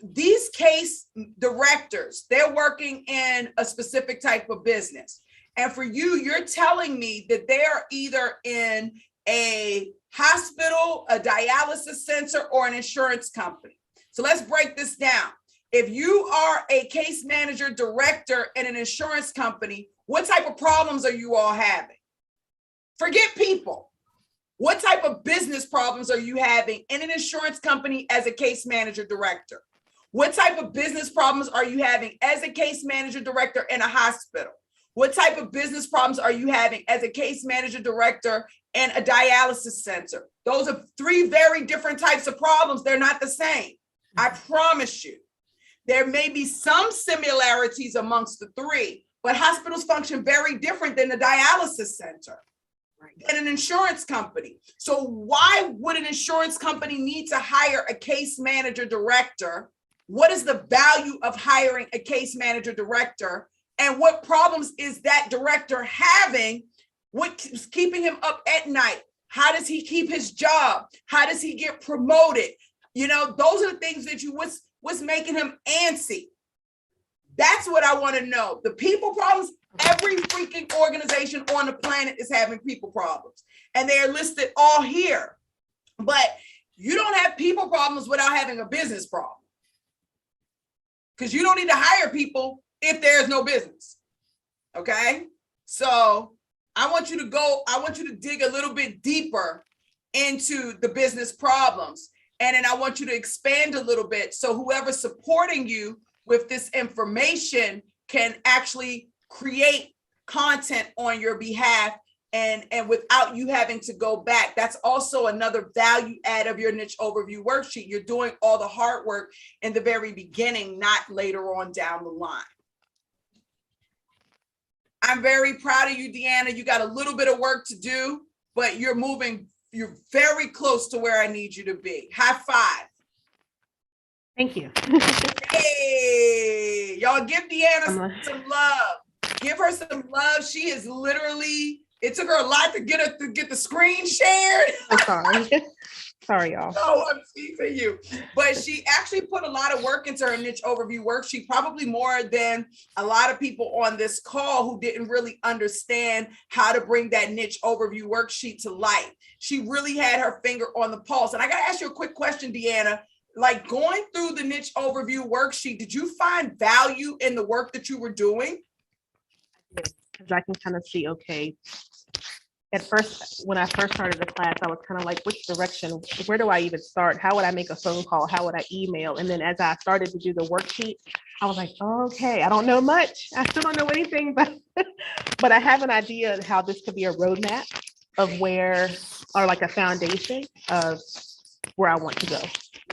these case directors, they're working in a specific type of business. And for you, you're telling me that they're either in a hospital, a dialysis center, or an insurance company. So let's break this down. If you are a case manager director in an insurance company, what type of problems are you all having? Forget people. What type of business problems are you having in an insurance company as a case manager director? What type of business problems are you having as a case manager director in a hospital? What type of business problems are you having as a case manager director in a dialysis center? Those are three very different types of problems. They're not the same. I promise you. There may be some similarities amongst the three, but hospitals function very different than the dialysis center, than an insurance company. So why would an insurance company need to hire a case manager director? What is the value of hiring a case manager director? And what problems is that director having? What's keeping him up at night? How does he keep his job? How does he get promoted? You know, those are the things that what's making him antsy. That's what I want to know. The people problems, every freaking organization on the planet is having people problems. And they're listed all here. But you don't have people problems without having a business problem. Because you don't need to hire people if there's no business. Okay? So I want you to dig a little bit deeper into the business problems. And then I want you to expand a little bit so whoever's supporting you with this information can actually create content on your behalf and without you having to go back. That's also another value add of your niche overview worksheet. You're doing all the hard work in the very beginning, not later on down the line. I'm very proud of you, Deanna. You got a little bit of work to do, but you're very close to where I need you to be. High five. Thank you. Hey, y'all give Deanna some love. Give her some love. She is literally, it took her a lot to get the screen shared. I'm sorry. Sorry, y'all. Oh, I'm teasing you. But she actually put a lot of work into her niche overview worksheet, probably more than a lot of people on this call who didn't really understand how to bring that niche overview worksheet to life. She really had her finger on the pulse. And I got to ask you a quick question, Deanna. like going through the niche overview worksheet, did you find value in the work that you were doing? Because I can kind of see, okay, at first, when I first started the class, I was kind of like, which direction, where do I even start? How would I make a phone call? How would I email? And then as I started to do the worksheet, I was like, oh, okay, I don't know much. I still don't know anything, but but I have an idea of how this could be a roadmap of where, or like a foundation of where I want to go.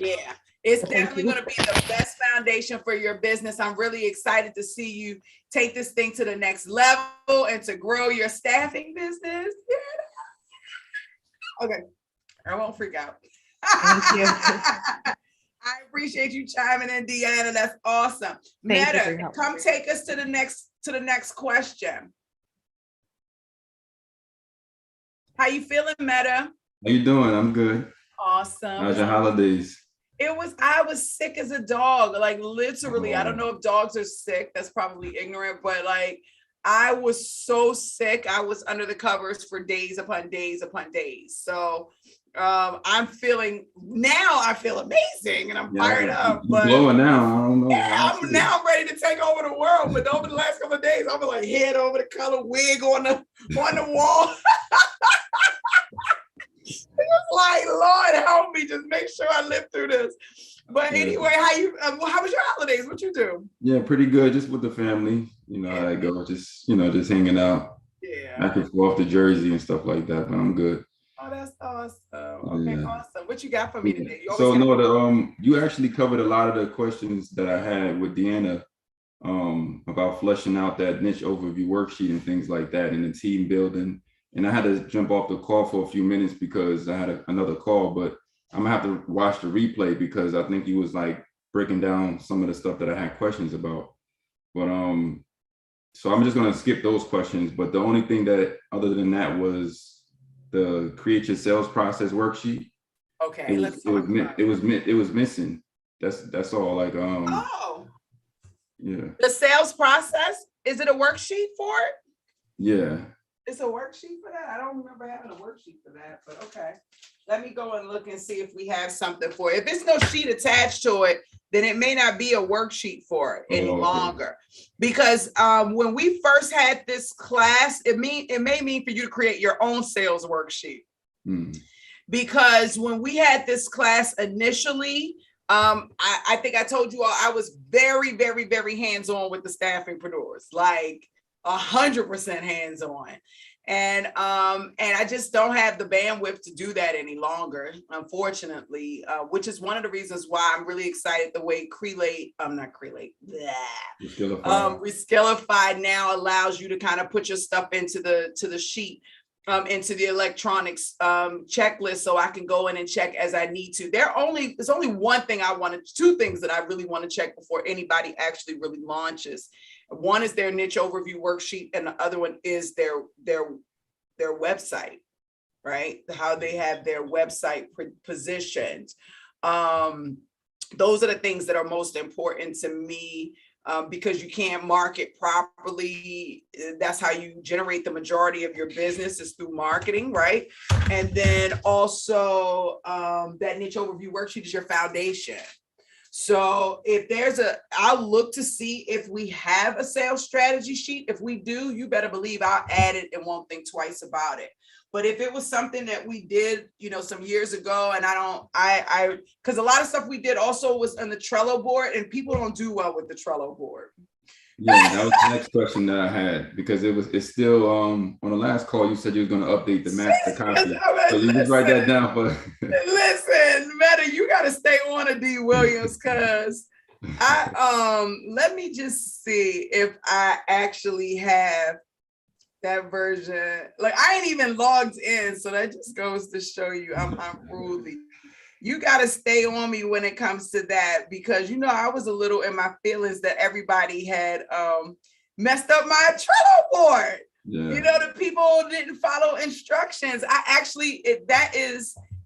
Yeah, it's Thank definitely you. going to be the best foundation for your business. I'm really excited to see you take this thing to the next level and to grow your staffing business. Yeah. Okay, I won't freak out. Thank you. I appreciate you chiming in, Deanna. That's awesome. Thank you for Meta, your help. come take us to the next question. How you feeling, Meta? How you doing? I'm good. Awesome. How's your holidays? I was sick as a dog, like literally. I don't Oh. know if dogs are sick. That's probably ignorant, but like I was so sick. I was under the covers for days upon days upon days. So I'm feeling now. I feel amazing and I'm fired up. You But blowing now. I don't know. yeah, I'm ready to take over the world. But over the last couple of days, I've been like head over the color wig on the wall. It's like, Lord help me, just make sure I live through this. But anyway, how was your holidays? What you do? Yeah, pretty good. Just with the family. You know how I go. Just hanging out. Yeah. Back and forth to Jersey and stuff like that. But I'm good. Oh, that's awesome. Okay, Yeah. awesome. What you got for me today? So you actually covered a lot of the questions that I had with Deanna about fleshing out that niche overview worksheet and things like that, and the team building. And I had to jump off the call for a few minutes because I had another call, but I'm gonna have to watch the replay because I think he was like breaking down some of the stuff that I had questions about. But so I'm just gonna skip those questions. But the only thing that other than that was the create your sales process worksheet. Okay, It was missing. That's all. Like Oh, yeah. the sales process. Is it a worksheet for it? Yeah. It's a worksheet for that? I don't remember having a worksheet for that, but okay. Let me go and look and see if we have something for it. If there's no sheet attached to it, then it may not be a worksheet for it any longer. Because when we first had this class, it may mean for you to create your own sales worksheet. Because when we had this class initially, I think I told you all I was very, very, very hands-on with the Staffingpreneurs, like 100% hands-on. And I just don't have the bandwidth to do that any longer, unfortunately, which is one of the reasons why I'm really excited the way Reskillify now allows you to kind of put your stuff into the sheet, into the electronics checklist, so I can go in and check as I need to. There's only two things that I really want to check before anybody actually really launches. One is their niche overview worksheet, and the other one is their website, right? How they have their website positioned. Those are the things that are most important to me, because you can't market properly. That's how you generate the majority of your business, is through marketing, right? And then also that niche overview worksheet is your foundation. So I'll look to see if we have a sales strategy sheet. If we do, you better believe I'll add it and won't think twice about it. But if it was something that we did, some years ago, and because a lot of stuff we did also was on the Trello board, and people don't do well with the Trello board. Yeah, that was the next question that I had, because it's still on the last call you said you were going to update the master copy. So you just write that down for Listen, Meta, you got to stay on a D Williams, because let me just see if I actually have that version. Like, I ain't even logged in, so that just goes to show you I'm unruly. You got to stay on me when it comes to that, because I was a little in my feelings that everybody had messed up my Trello board. Yeah. The people didn't follow instructions.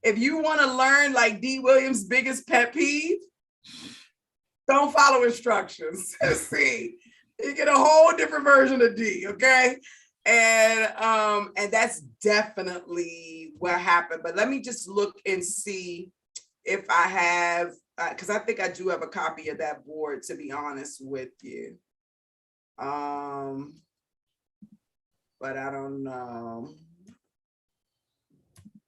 If you want to learn like D Williams' biggest pet peeve, don't follow instructions. See, you get a whole different version of D, okay? And that's definitely what happened. But let me just look and see if I have because I think I do have a copy of that board, to be honest with you. But I don't know.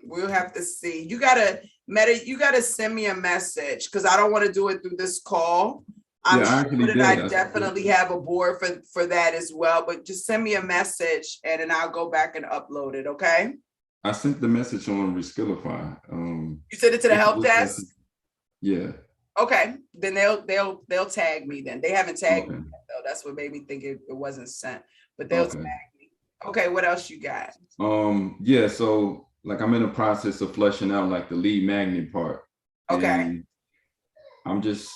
We'll have to see. You gotta, Meta, you gotta send me a message because I don't want to do it through this call. I'm Yeah, I sure actually that did. I definitely have a board for that as well, but just send me a message and then I'll go back and upload it, okay? I sent the message on Reskillify. You sent it to the help what's that? desk? Yeah. Okay, then they'll tag me then. They haven't tagged me Okay. yet, though. That's what made me think it wasn't sent, but they'll Okay. tag me. Okay, what else you got? Yeah, so like I'm in the process of fleshing out like the lead magnet part. Okay. And I'm just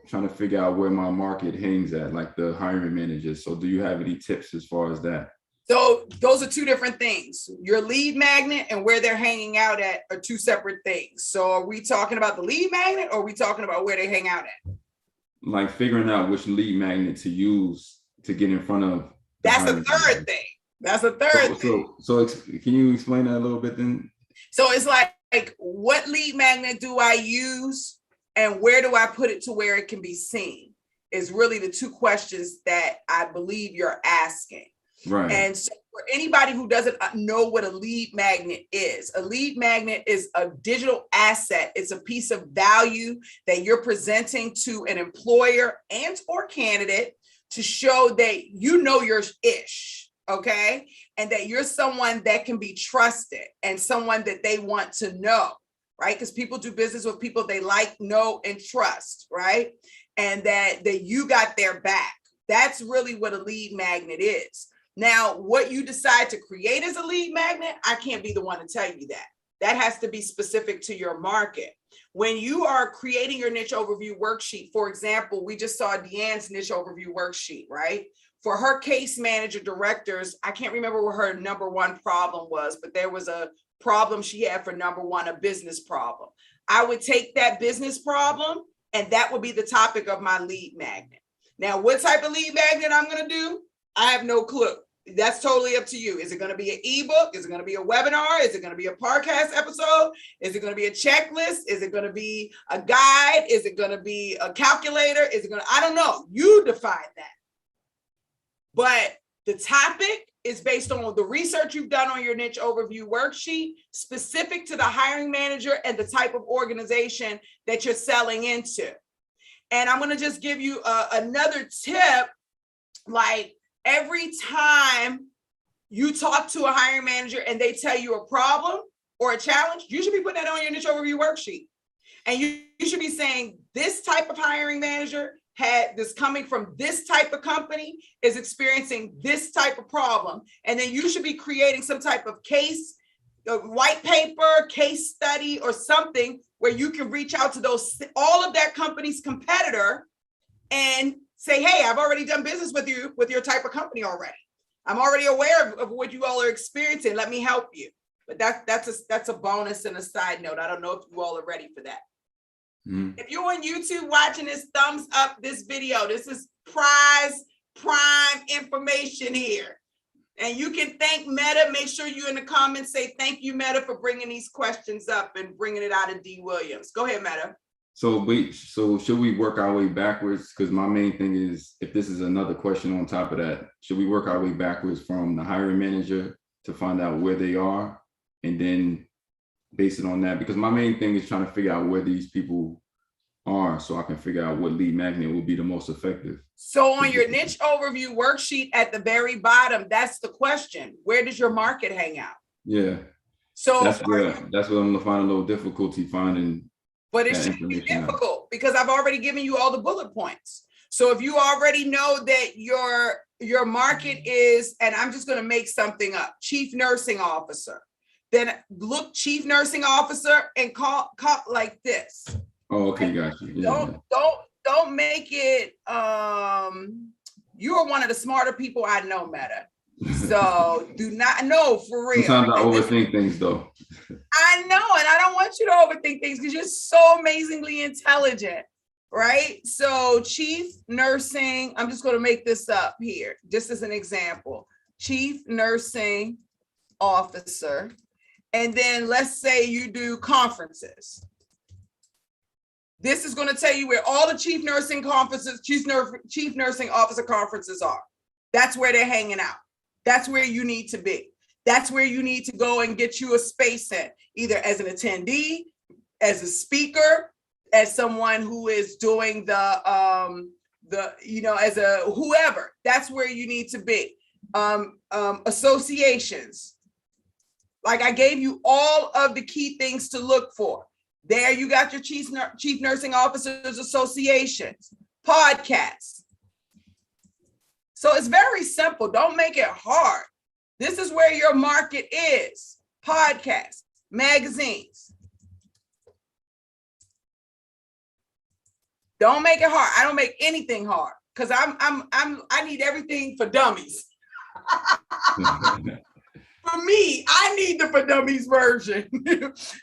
trying to figure out where my market hangs at, like the hiring managers. So do you have any tips as far as that? So those are two different things. Your lead magnet and where they're hanging out at are two separate things. So are we talking about the lead magnet or are we talking about where they hang out at? Like figuring out which lead magnet to use to get in front of. That's the third thing. That's the third thing. So can you explain that a little bit then? So it's like what lead magnet do I use and where do I put it to where it can be seen is really the two questions that I believe you're asking. Right. And so for anybody who doesn't know what a lead magnet is, a lead magnet is a digital asset. It's a piece of value that you're presenting to an employer and or candidate to show that you know your ish, okay? And that you're someone that can be trusted and someone that they want to know, right? Because people do business with people they like, know, and trust, right? And that you got their back. That's really what a lead magnet is. Now, what you decide to create as a lead magnet, I can't be the one to tell you that. That has to be specific to your market. When you are creating your niche overview worksheet, for example, we just saw Deanne's niche overview worksheet, right? For her case manager directors, I can't remember what her number one problem was, but there was a problem she had for number one, a business problem. I would take that business problem and that would be the topic of my lead magnet. Now, what type of lead magnet I'm going to do? I have no clue. That's totally up to you. Is it going to be an ebook? Is it going to be a webinar? Is it going to be a podcast episode? Is it going to be a checklist? Is it going to be a guide? Is it going to be a calculator? Is it going to, I don't know. You define that. But the topic is based on the research you've done on your niche overview worksheet, specific to the hiring manager and the type of organization that you're selling into. And I'm going to just give you another tip, like, every time you talk to a hiring manager and they tell you a problem or a challenge, you should be putting that on your niche overview worksheet. And you should be saying, this type of hiring manager had this coming from this type of company, is experiencing this type of problem. And then you should be creating some type of case, white paper, case study, or something where you can reach out to all of that company's competitor and say, hey, I've already done business with you, with your type of company already. I'm already aware of what you all are experiencing. Let me help you. But that's a bonus and a side note. I don't know if you all are ready for that. If you're on YouTube watching this, thumbs up this video. This is prime information here. And you can thank Meta. Make sure you in the comments say, thank you, Meta, for bringing these questions up and bringing it out of D. Williams. Go ahead, Meta. So should we work our way backwards? Because my main thing is, if this is another question on top of that, should we work our way backwards from the hiring manager to find out where they are and then base it on that? Because my main thing is trying to figure out where these people are so I can figure out what lead magnet will be the most effective. So on your niche overview worksheet at the very bottom, that's the question. Where does your market hang out? Yeah. So that's where I'm gonna find a little difficulty finding. But it shouldn't be difficult because I've already given you all the bullet points. So if you already know that your market is, and I'm just going to make something up, chief nursing officer, then look chief nursing officer and call like this. Oh, okay, got you. Yeah. Don't make it. You are one of the smarter people I know, Meta. So do not know for real. Sometimes I overthink things though. I know, and I don't want you to overthink things because you're so amazingly intelligent, right? So chief nursing, I'm just going to make this up here, just as an example. Chief nursing officer. And then let's say you do conferences. This is going to tell you where all the chief nursing nursing officer conferences are. That's where they're hanging out. That's where you need to be. That's where you need to go and get you a space in, either as an attendee, as a speaker, as someone who is doing as a whoever. That's where you need to be. Associations. Like I gave you all of the key things to look for. There you got your chief nursing officers associations, podcasts. So it's very simple. Don't make it hard. This is where your market is. Podcasts, magazines. Don't make it hard. I don't make anything hard because I need everything for dummies. For me, I need the for dummies version.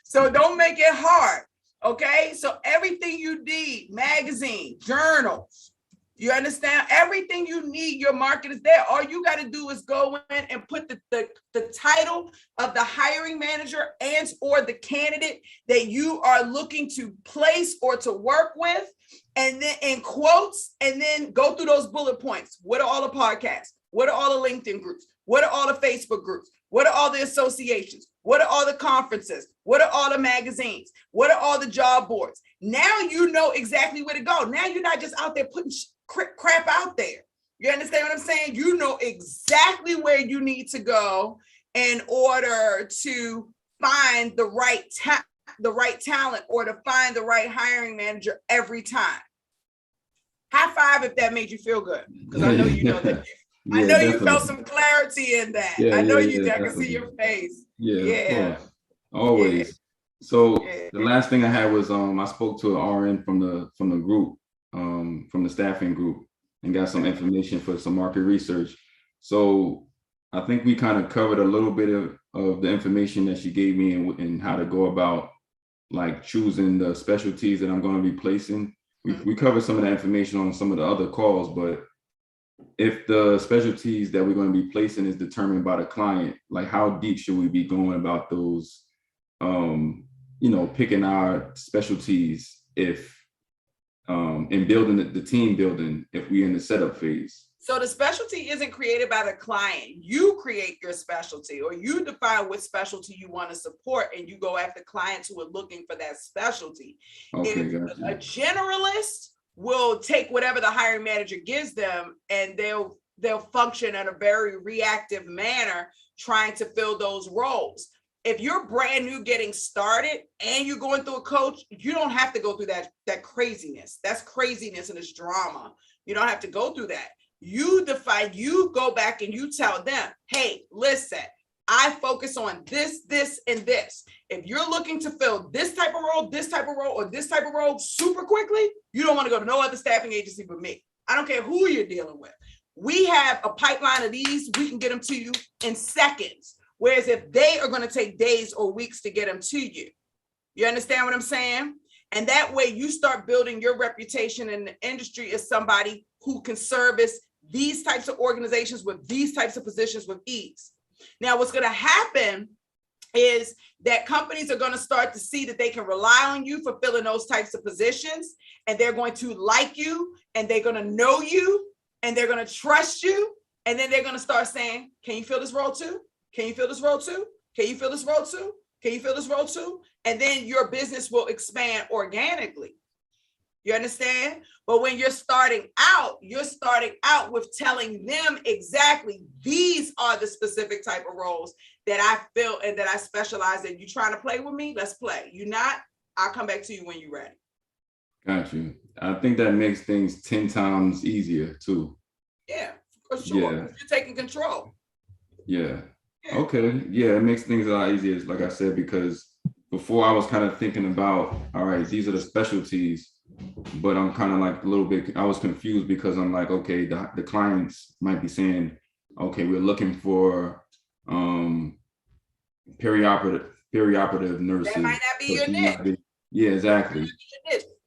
So don't make it hard. Okay. So everything you need, magazine, journals, you understand? Everything you need, your market is there. All you got to do is go in and put the title of the hiring manager and or the candidate that you are looking to place or to work with, and then in quotes, and then go through those bullet points. What are all the podcasts? What are all the LinkedIn groups? What are all the Facebook groups? What are all the associations? What are all the conferences? What are all the magazines? What are all the job boards? Now you know exactly where to go. Now you're not just out there putting crap out there. You understand what I'm saying? You know exactly where you need to go in order to find the right talent or to find the right hiring manager every time. High five if that made you feel good, because I know you know that. I know definitely. You felt some clarity in that. I know you did. I can see your face. Yeah. Always. Yeah. So the last thing I had was I spoke to an RN from the group, from the staffing group, and got some information for some market research. So I think we kind of covered a little bit of the information that she gave me and how to go about like choosing the specialties that I'm going to be placing. We covered some of that information on some of the other calls, but if the specialties that we're going to be placing is determined by the client, like how deep should we be going about those, picking our specialties if, and building the team building if we're in the setup phase? So the specialty isn't created by the client. You create your specialty, or you define what specialty you want to support, and you go after clients who are looking for that specialty. Okay, if a generalist will take whatever the hiring manager gives them, and they'll function in a very reactive manner trying to fill those roles. If you're brand new getting started and you're going through a coach, you don't have to go through that craziness. That's craziness and it's drama. You don't have to go through that. You go back and you tell them, hey, listen, I focus on this, and this. If you're looking to fill this type of role, or this type of role super quickly, you don't want to go to no other staffing agency but me. I don't care who you're dealing with. We have a pipeline of these. We can get them to you in seconds. Whereas if they are going to take days or weeks to get them to you, you understand what I'm saying? And that way you start building your reputation in the industry as somebody who can service these types of organizations with these types of positions with ease. Now, what's going to happen is that companies are going to start to see that they can rely on you for filling those types of positions, and they're going to like you, and they're going to know you, and they're going to trust you, and then they're going to start saying, can you fill this role too? Can you fill this role too? Can you fill this role too? Can you fill this role too? And then your business will expand organically. You understand? But when you're starting out with telling them exactly these are the specific type of roles that I fill and that I specialize in. You trying to play with me? Let's play. You not? I'll come back to you when you're ready. Got you. I think that makes things 10 times easier too. Yeah, for sure. Yeah. You're taking control. Yeah. Okay. Yeah, it makes things a lot easier, like I said, because before I was kind of thinking about, all right, these are the specialties, but I'm kind of like a little bit, I was confused because I'm like, okay, the clients might be saying, okay, we're looking for perioperative nurses. That might not be your niche. Yeah, exactly.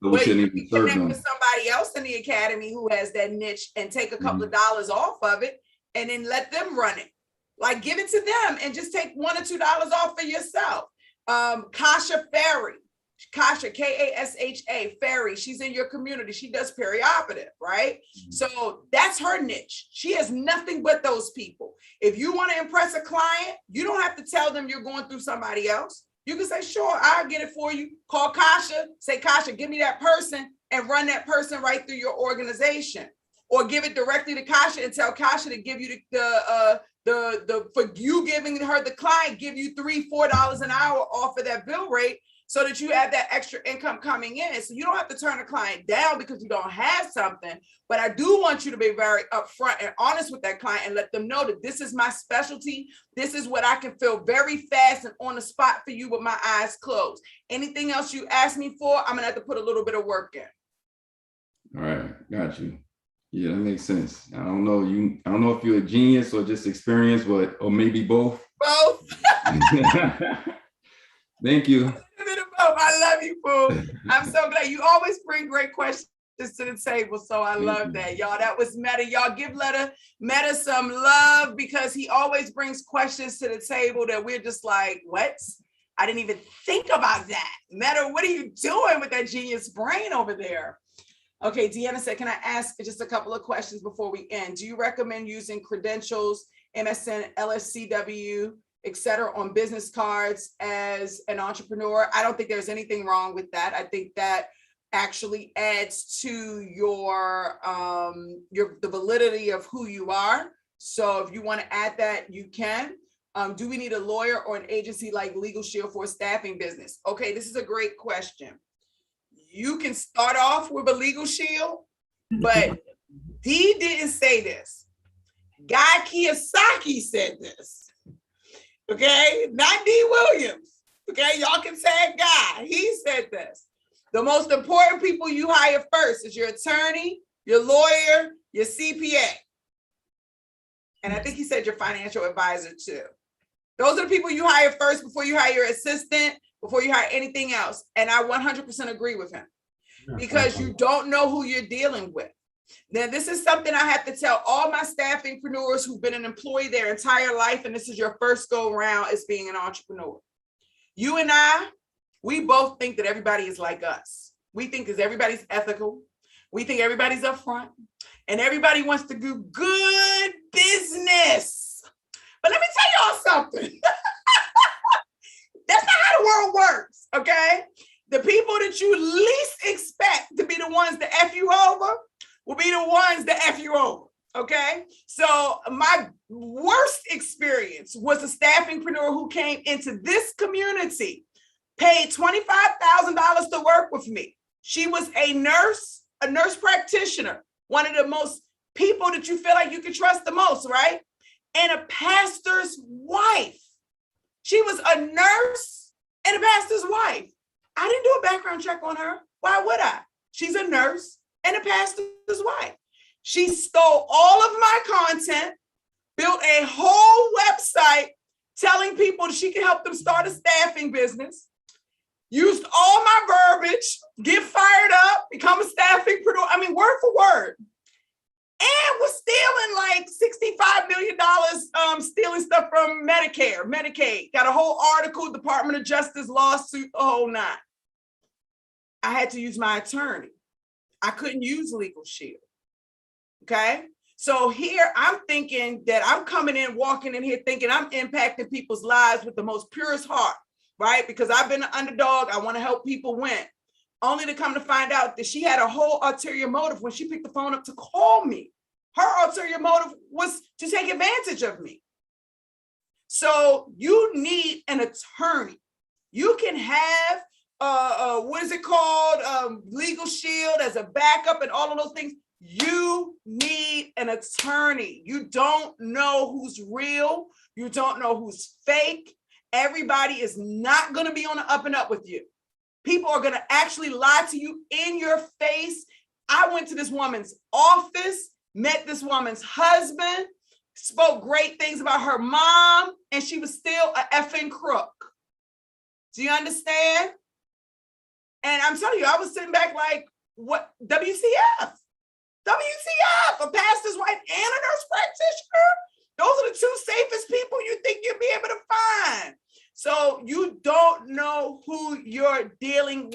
So we shouldn't even serve them. With somebody else in the academy who has that niche and take a couple of dollars off of it and then let them run it. Like give it to them and just take $1 or $2 off for yourself. Kasha Ferry, Kasha, Kasha, Ferry, she's in your community. She does perioperative, right? Mhm. So that's her niche. She has nothing but those people. If you want to impress a client, you don't have to tell them you're going through somebody else. You can say, sure, I'll get it for you. Call Kasha, say, Kasha, give me that person, and run that person right through your organization. Or give it directly to Kasha and tell Kasha to give you the for you giving her the client, give you $3-4 an hour off of that bill rate, so that you have that extra income coming in. So you don't have to turn a client down because you don't have something. But I do want you to be very upfront and honest with that client and let them know that this is my specialty. This is what I can feel very fast and on the spot for you with my eyes closed. Anything else you ask me for, I'm gonna have to put a little bit of work in. All right, got you. Yeah, that makes sense. I don't know if you're a genius or just experienced, or maybe both. Both. Thank you. I love you, Pooh. I'm so glad. You always bring great questions to the table. So I love that, y'all. That was Meta. Y'all give Meta some love, because he always brings questions to the table that we're just like, what? I didn't even think about that. Meta, what are you doing with that genius brain over there? Okay, Deanna said, can I ask just a couple of questions before we end? Do you recommend using credentials, MSN, LSCW, et cetera, on business cards as an entrepreneur? I don't think there's anything wrong with that. I think that actually adds to your the validity of who you are. So if you want to add that, you can. Do we need a lawyer or an agency like Legal Shield for a staffing business? Okay, this is a great question. You can start off with a Legal Shield, but Dee didn't say this. Guy Kiyosaki said this. Okay, not D. Williams. Okay, y'all can tag Guy. He said this. The most important people you hire first is your attorney, your lawyer, your CPA. And I think he said your financial advisor too. Those are the people you hire first before you hire your assistant, before you hire anything else. And I 100% agree with him, because you don't know who you're dealing with. Now, this is something I have to tell all my staffingpreneurs who've been an employee their entire life, and this is your first go around as being an entrepreneur. You and I, we both think that everybody is like us. We think that everybody's ethical. We think everybody's upfront, and everybody wants to do good business. But let me tell y'all something. That's not how the world works, okay? The people that you least expect to be the ones that F you over will be the ones that F you over, okay? So my worst experience was a staffingpreneur who came into this community, paid $25,000 to work with me. She was a nurse practitioner, one of the most people that you feel like you can trust the most, right? And a pastor's wife. She was a nurse and a pastor's wife. I didn't do a background check on her. Why would I? She's a nurse and a pastor's wife. She stole all of my content, built a whole website telling people that she could help them start a staffing business, used all my verbiage, get fired up, become a staffingpreneur. I mean, word for word. And was stealing like $65 million, stealing stuff from Medicare, Medicaid. Got a whole article, Department of Justice lawsuit, the whole nine. I had to use my attorney. I couldn't use Legal Shield. Okay. So here I'm thinking that I'm coming in, walking in here thinking I'm impacting people's lives with the most purest heart, right? Because I've been an underdog. I want to help people win. Only to come to find out that she had a whole ulterior motive when she picked the phone up to call me. Her ulterior motive was to take advantage of me. So you need an attorney. You can have, what is it called? Legal Shield as a backup and all of those things. You need an attorney. You don't know who's real. You don't know who's fake. Everybody is not going to be on the up and up with you. People are going to actually lie to you in your face. I went to this woman's office, met this woman's husband, spoke great things about her mom, and she was still a effing crook. Do you understand? And I'm telling you, I was sitting back like, what? WCF? WCF, a pastor's wife and a nurse practitioner? Those are the two safest people you think you'll be able to find. So you don't know who you're dealing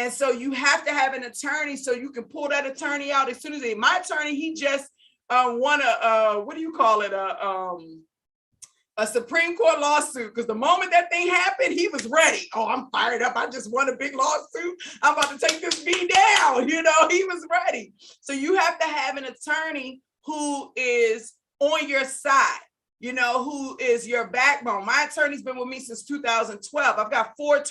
And so you have to have an attorney so you can pull that attorney out as soon as my attorney, he just won what do you call it? A Supreme Court lawsuit, because the moment that thing happened, he was ready. Oh, I'm fired up. I just won a big lawsuit. I'm about to take this bee down. You know, he was ready. So you have to have an attorney who is on your side, you know, who is your backbone. My attorney's been with me since 2012. I've got four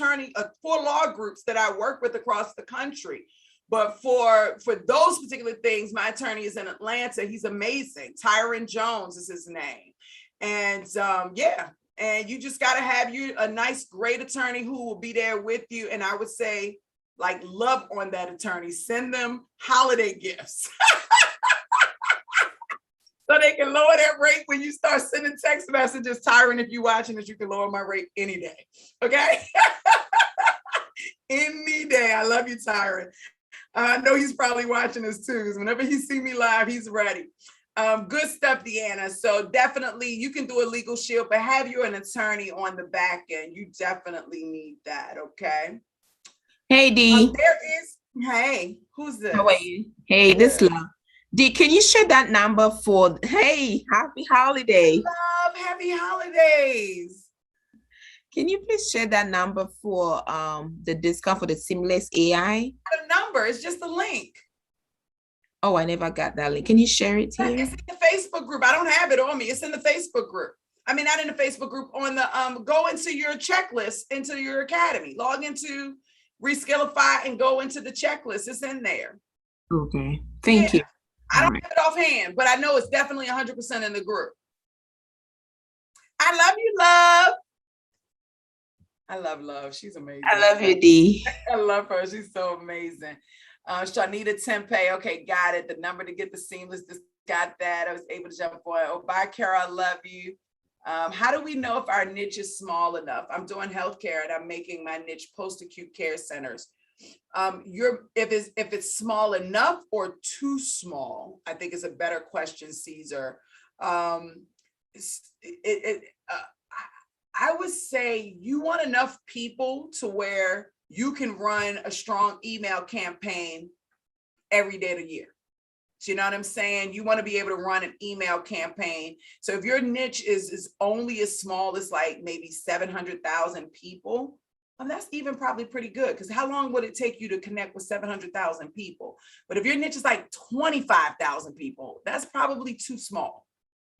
law groups that I work with across the country. But for those particular things, my attorney is in Atlanta. He's amazing. Tyron Jones is his name. And yeah, and you just got to have a nice, great attorney who will be there with you. And I would say, like, love on that attorney. Send them holiday gifts so they can lower that rate when you start sending text messages. Tyron, if you're watching this, you can lower my rate any day. Okay. Any day. I love you, Tyron. I know he's probably watching this too, because whenever he see me live, he's ready. Good stuff, Deanna. So definitely you can do a legal shield, but have you an attorney on the back end. You definitely need that. Okay. Hey, Dee. Hey, who's this? How are you? Hey, this love. Dee, can you share that number for, hey, happy holiday. Love, happy holidays. Can you please share that number for the discount for the Seamless AI? The number is just a link. Oh, I never got that link. Can you share it here? It's in the Facebook group. I don't have it on me. It's in the Facebook group. I mean, not in the Facebook group, on the, go into your checklist, into your academy, log into Reskillify and go into the checklist. It's in there. Okay. Thank you. I don't have it offhand, but I know it's definitely 100% in the group. I love you, love. I love Love. She's amazing. I love you, Dee. I love her. She's so amazing. Shanita Tempe. Okay, got it. The number to get the Seamless. Just got that. I was able to jump on. Oh, bye, Carol. I love you. How do we know if our niche is small enough? I'm doing healthcare and I'm making my niche post-acute care centers. If it's small enough or too small, I think is a better question, Caesar. I would say you want enough people to where you can run a strong email campaign every day of the year. So you know what I'm saying? You want to be able to run an email campaign. So if your niche is only as small as like maybe 700,000 people, that's even probably pretty good, because how long would it take you to connect with 700,000 people? But if your niche is like 25,000 people, that's probably too small.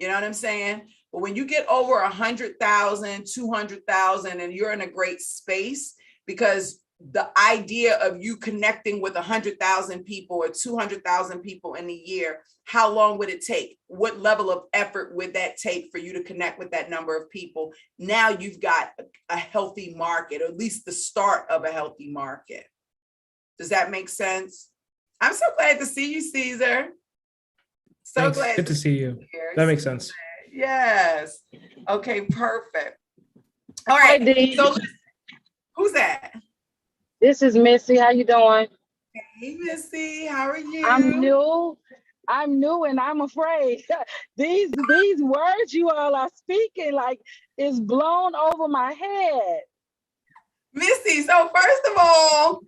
You know what I'm saying? But when you get over 100,000, 200,000, and you're in a great space, because the idea of you connecting with 100,000 people or 200,000 people in a year, how long would it take? What level of effort would that take for you to connect with that number of people? Now you've got a healthy market, or at least the start of a healthy market. Does that make sense? I'm so glad to see you, Caesar. So Thanks. glad. Good to see you. That makes sense. Yes. Okay, perfect. All right. Hi, Dee. So who's that? This is Missy. How you doing? Hey, Missy. How are you? I'm new and I'm afraid. These words you all are speaking, like, is blown over my head. Missy, so first of all,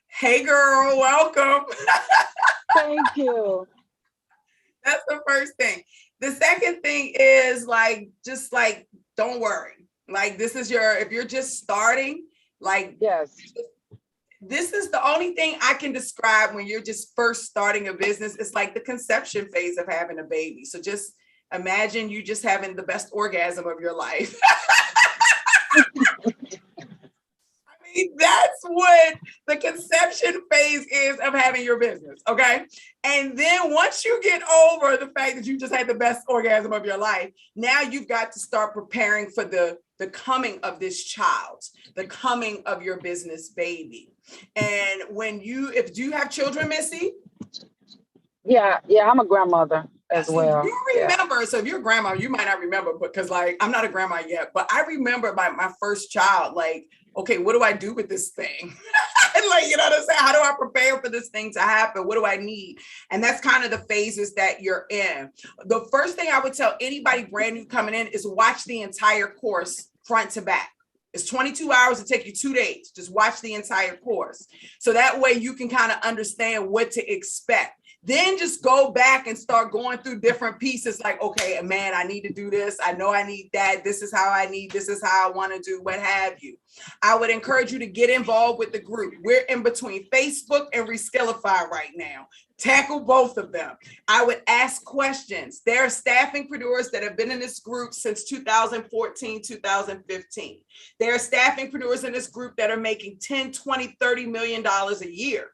hey girl, welcome. Thank you. That's the first thing. The second thing is just don't worry. Like, this is if you're just starting, like, Yes. this is the only thing I can describe when you're just first starting a business. It's like the conception phase of having a baby. So just imagine you just having the best orgasm of your life. I mean, that's what the conception phase is of having your business, okay? And then once you get over the fact that you just had the best orgasm of your life, now you've got to start preparing for the coming of this child, the coming of your business baby. And do you have children, Missy? Yeah, I'm a grandmother as well. You remember, so if you're a grandma, you might not remember, because like, I'm not a grandma yet, but I remember my first child, like, okay, what do I do with this thing? Like, you know what I'm saying? How do I prepare for this thing to happen? What do I need? And that's kind of the phases that you're in. The first thing I would tell anybody brand new coming in is watch the entire course front to back. It's 22 hours. It take you 2 days. Just watch the entire course. So that way you can kind of understand what to expect. Then just go back and start going through different pieces like, okay, man, I need to do this. I know I need that. This is how I need, this is how I want to do, what have you. I would encourage you to get involved with the group. We're in between Facebook and Reskillify right now. Tackle both of them. I would ask questions. There are staffingpreneurs that have been in this group since 2014, 2015. There are staffingpreneurs in this group that are making 10, 20, $30 million a year.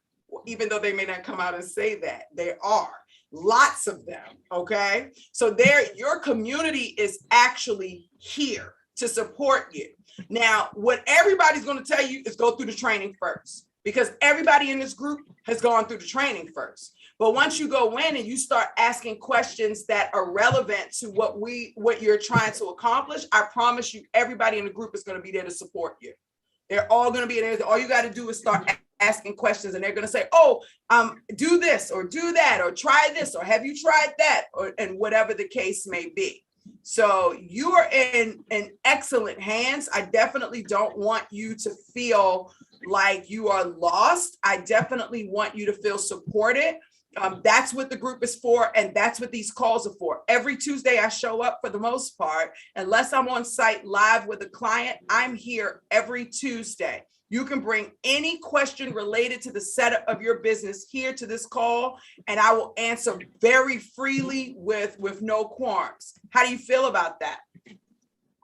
Even though they may not come out and say that, there are lots of them. Okay. So your community is actually here to support you. Now, what everybody's going to tell you is go through the training first, because everybody in this group has gone through the training first. But once you go in and you start asking questions that are relevant to what you're trying to accomplish, I promise you, everybody in the group is going to be there to support you. They're all going to be there. All you got to do is start asking questions, and they're going to say, oh, do this or do that, or try this, or have you tried that, and whatever the case may be. So you are in excellent hands. I definitely don't want you to feel like you are lost. I definitely want you to feel supported. That's what the group is for, and that's what these calls are for. Every Tuesday I show up for the most part, unless I'm on site live with a client. I'm here every Tuesday. You can bring any question related to the setup of your business here to this call, and I will answer very freely with no qualms. How do you feel about that?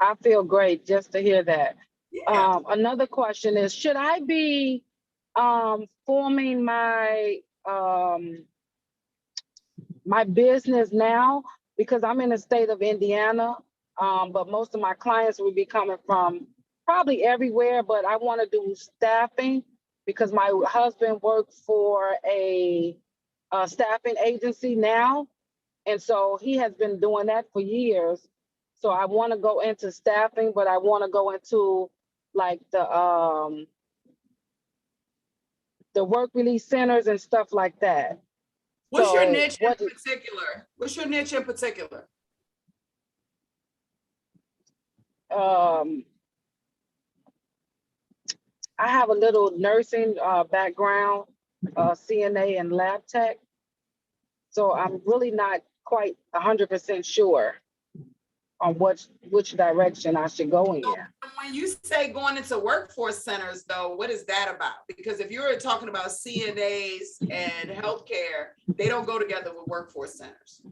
I feel great just to hear that. Yeah. Another question is, should I be forming my my business now? Because I'm in the state of Indiana, but most of my clients will be coming from probably everywhere, but I want to do staffing because my husband works for a staffing agency now. And so he has been doing that for years. So I want to go into staffing, but I want to go into like the work release centers and stuff like that. What's So your niche in particular? What's your niche in particular? I have a little nursing background, CNA and lab tech. So I'm really not quite 100% sure on which direction I should go in. When you say going into workforce centers, though, what is that about? Because if you're talking about CNAs and healthcare, they don't go together with workforce centers.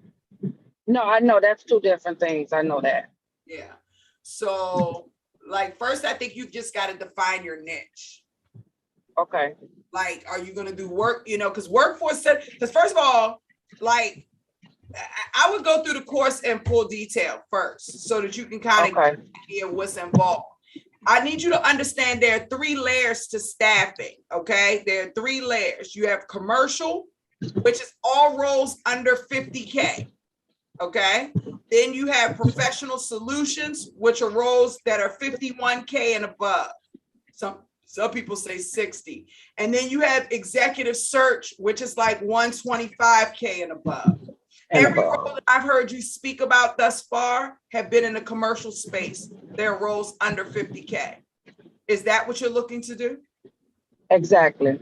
No, I know that's two different things. I know that. Yeah. So, like, first, I think you've just got to define your niche. Okay. Like, are you going to do work, because workforce centers, because first of all, like, I would go through the course in full detail first so that you can kind of get an idea of what's involved. I need you to understand there are 3 layers to staffing, okay? There are 3 layers. You have commercial, which is all roles under 50K, okay? Then you have professional solutions, which are roles that are 51K and above. Some people say 60. And then you have executive search, which is like 125K and above. Every role that I've heard you speak about thus far have been in the commercial space. There are roles under 50K. Is that what you're looking to do? Exactly.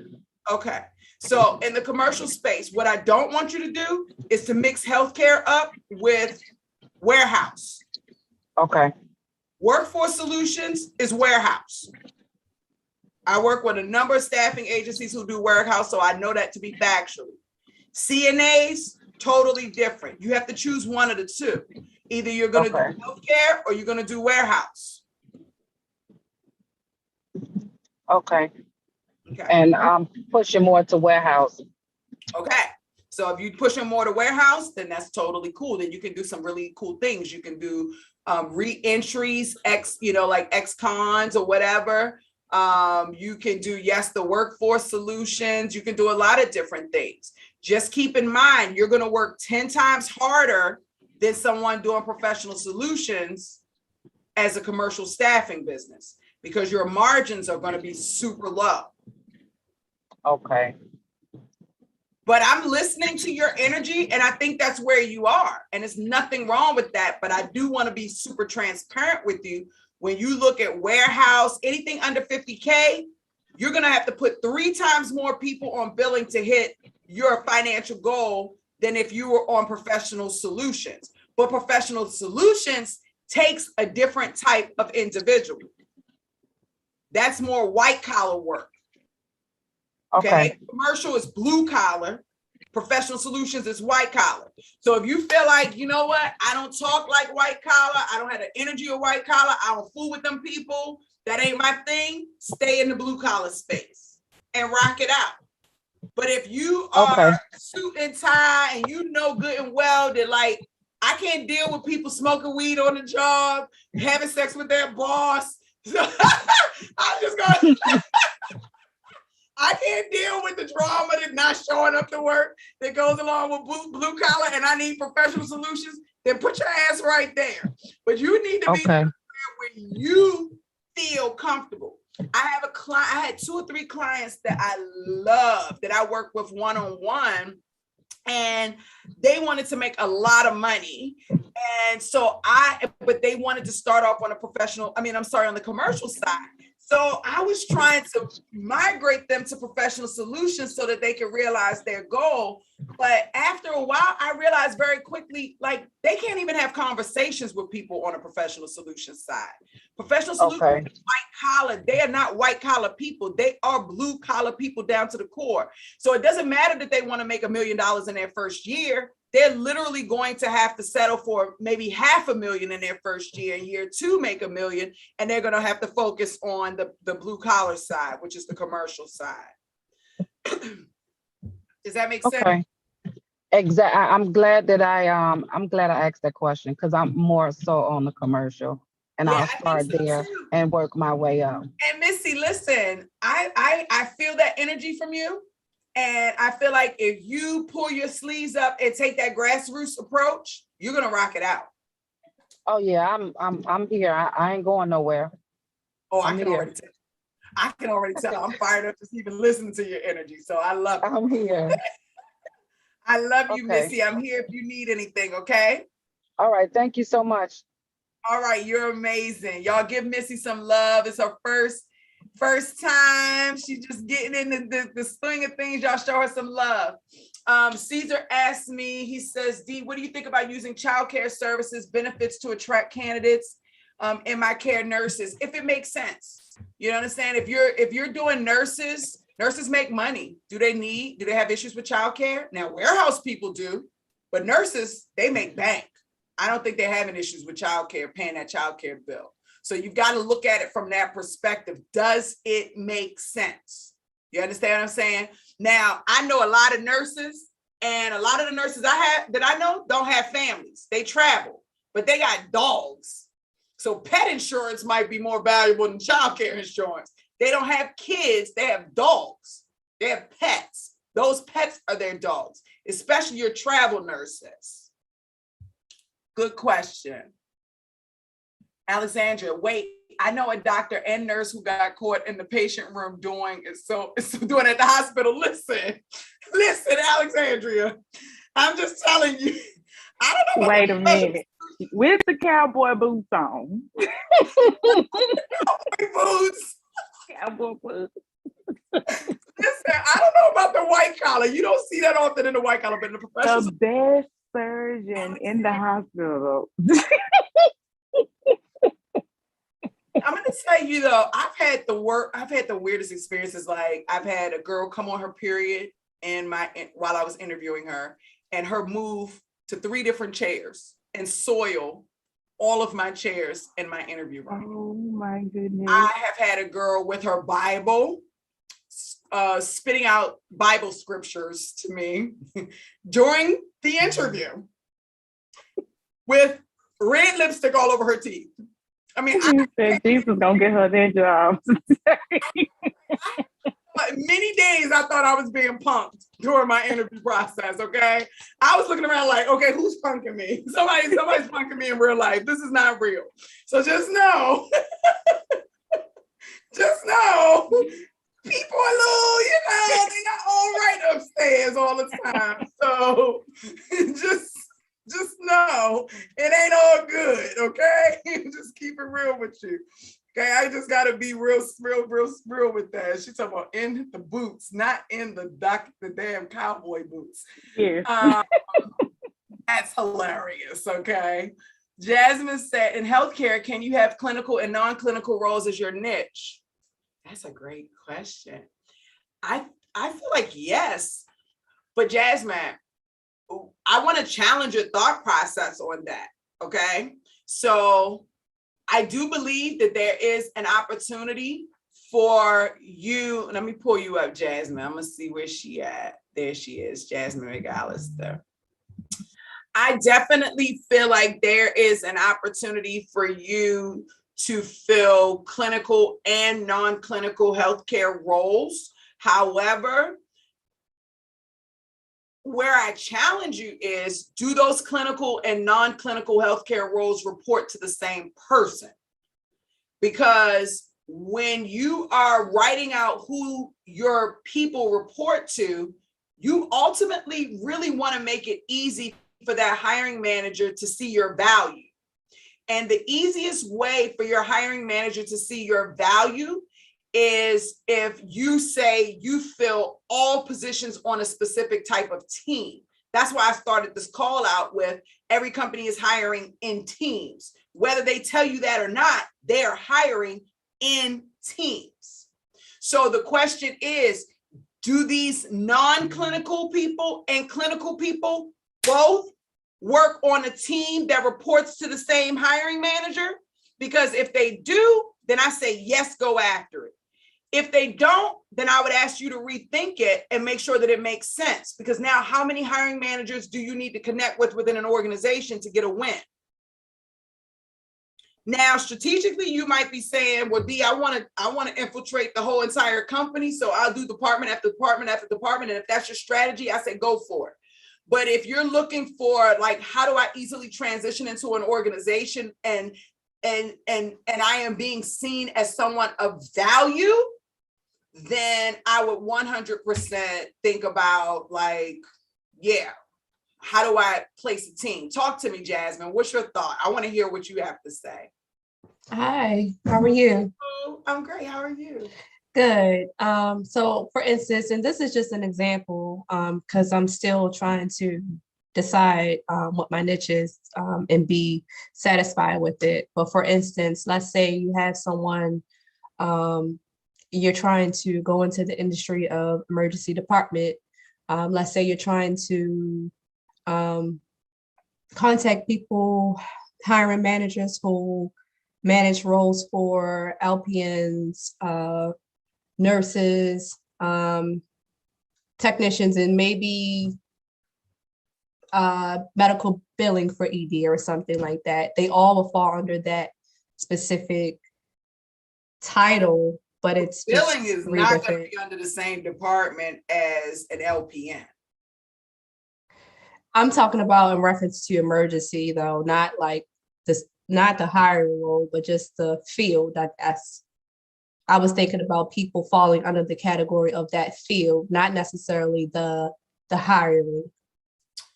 Okay. So in the commercial space, what I don't want you to do is to mix healthcare up with warehouse. Okay. Workforce solutions is warehouse. I work with a number of staffing agencies who do warehouse, so I know that to be factually. CNAs, totally different. You have to choose one of the two. Either you're going to do healthcare or you're going to do warehouse. Okay. And I'm pushing more to warehouse. Okay. So if you're pushing more to warehouse, then that's totally cool. Then you can do some really cool things. You can do re-entries, like ex-cons or whatever. You can do, the workforce solutions. You can do a lot of different things. Just keep in mind, you're going to work 10 times harder than someone doing professional solutions as a commercial staffing business because your margins are going to be super low. Okay. But I'm listening to your energy, and I think that's where you are. And there's nothing wrong with that. But I do want to be super transparent with you when you look at warehouse, anything under 50K, you're going to have to put 3 times more people on billing to hit your financial goal than if you were on professional solutions. But professional solutions takes a different type of individual. That's more white collar work. Okay. Commercial is blue collar. Professional solutions is white collar. So if you feel like, you know what, I don't talk like white collar, I don't have the energy of white collar, I don't fool with them people, that ain't my thing, stay in the blue collar space and rock it out. But if you are suit and tie and you know good and well that like, I can't deal with people smoking weed on the job, having sex with their boss. So I'm just going I can't deal with the drama that's not showing up to work that goes along with blue collar, and I need professional solutions. Then put your ass right there. But you need to be where you feel comfortable. I have a client, I had 2 or 3 clients that I love that I work with one-on-one, and they wanted to make a lot of money. And so but they wanted to start off on on the commercial side. So I was trying to migrate them to professional solutions so that they could realize their goal. But after a while, I realized very quickly, like they can't even have conversations with people on a professional solutions side. Professional solutions, white collar, they are not white collar people. They are blue collar people down to the core. So it doesn't matter that they want to make $1 million in their first year. They're literally going to have to settle for maybe $500,000 in their first year. In year 2, make $1 million, and they're going to have to focus on the blue collar side, which is the commercial side. Does that make sense? Okay. Exactly. I'm glad I asked that question because I'm more so on the commercial, and I'll start there and work my way up. And Missy, listen, I feel that energy from you. And I feel like if you pull your sleeves up and take that grassroots approach, you're gonna rock it out. Oh yeah, I'm here. I ain't going nowhere. Oh, I can already tell. I'm fired up just even listening to your energy. So I love it. I'm here. I love you, Missy. I'm here if you need anything, okay? All right, thank you so much. All right, you're amazing. Y'all give Missy some love. It's her first time. She's just getting in the swing of things. Y'all show her some love. Caesar asked me, he says, Dee, what do you think about using childcare services benefits to attract candidates in my care nurses, if it makes sense? You understand? If you're doing nurses make money. Do they have issues with childcare? Now, warehouse people do, but nurses, they make bank. I don't think they're having issues with childcare, paying that childcare bill. So you've got to look at it from that perspective. Does it make sense? You understand what I'm saying? Now, I know a lot of nurses, and a lot of the nurses I know don't have families. They travel, but they got dogs. So pet insurance might be more valuable than childcare insurance. They don't have kids. They have dogs. They have pets. Those pets are their dogs, especially your travel nurses. Good question. Alexandria, wait, I know a doctor and nurse who got caught in the patient room doing at the hospital. Listen, Alexandria, I'm just telling you. I don't know. Wait a minute. With the cowboy boots on. Cowboy boots. Cowboy boots. Listen, I don't know about the white collar. You don't see that often in the white collar, but in the professional. The best surgeon in the hospital. I'm gonna tell you though, I've had the weirdest experiences. Like I've had a girl come on her period while I was interviewing her, and her move to 3 different chairs and soil all of my chairs in my interview room. Oh my goodness. I have had a girl with her Bible spitting out Bible scriptures to me during the interview with red lipstick all over her teeth. I mean, said Jesus gonna get her that job. Many days I thought I was being punked during my interview process. Okay, I was looking around like, okay, who's punking me? Somebody's punking me in real life. This is not real. So just know, people are little, they're not all right upstairs all the time. So just just know it ain't all good, okay? Just keep it real with you. Okay, I just gotta be real with that. She talking about in the boots, not in the damn cowboy boots. Yes. That's hilarious, okay? Jasmine said, in healthcare, can you have clinical and non-clinical roles as your niche? That's a great question. I feel like yes, but Jasmine, I want to challenge your thought process on that, okay? So I do believe that there is an opportunity for you. Let me pull you up, Jasmine. I'm gonna see where she at. There she is, Jasmine McAllister. I definitely feel like there is an opportunity for you to fill clinical and non-clinical healthcare roles. However, where I challenge you is, do those clinical and non-clinical healthcare roles report to the same person? Because when you are writing out who your people report to, you ultimately really want to make it easy for that hiring manager to see your value. And the easiest way for your hiring manager to see your value is if you say you fill all positions on a specific type of team. That's why I started this call out with every company is hiring in teams. Whether they tell you that or not, they're hiring in teams. So the question is, do these non-clinical people and clinical people both work on a team that reports to the same hiring manager? Because if they do, then I say, yes, go after it. If they don't, then I would ask you to rethink it and make sure that it makes sense. Because now, how many hiring managers do you need to connect with within an organization to get a win? Now, strategically, you might be saying, well, D, I want to infiltrate the whole entire company. So I'll do department after department after department. And if that's your strategy, I say, go for it. But if you're looking for, like, how do I easily transition into an organization and I am being seen as someone of value, then I would 100% think about, like, yeah, how do I place a team? Talk to me, Jasmine. What's your thought? I want to hear what you have to say. Hi, how are you? Oh, I'm great. How are you? Good. So for instance, and this is just an example, because I'm still trying to decide what my niche is and be satisfied with it. But for instance, let's say you have someone, you're trying to go into the industry of emergency department. Let's say you're trying to contact people, hiring managers who manage roles for LPNs, nurses, technicians, and maybe medical billing for ED or something like that. They all will fall under that specific title, but it's Billing is not going to different. be under the same department as an LPN. I'm talking about in reference to emergency, though, not like this, not the hiring role, but just the field. I was thinking about people falling under the category of that field, not necessarily the hiring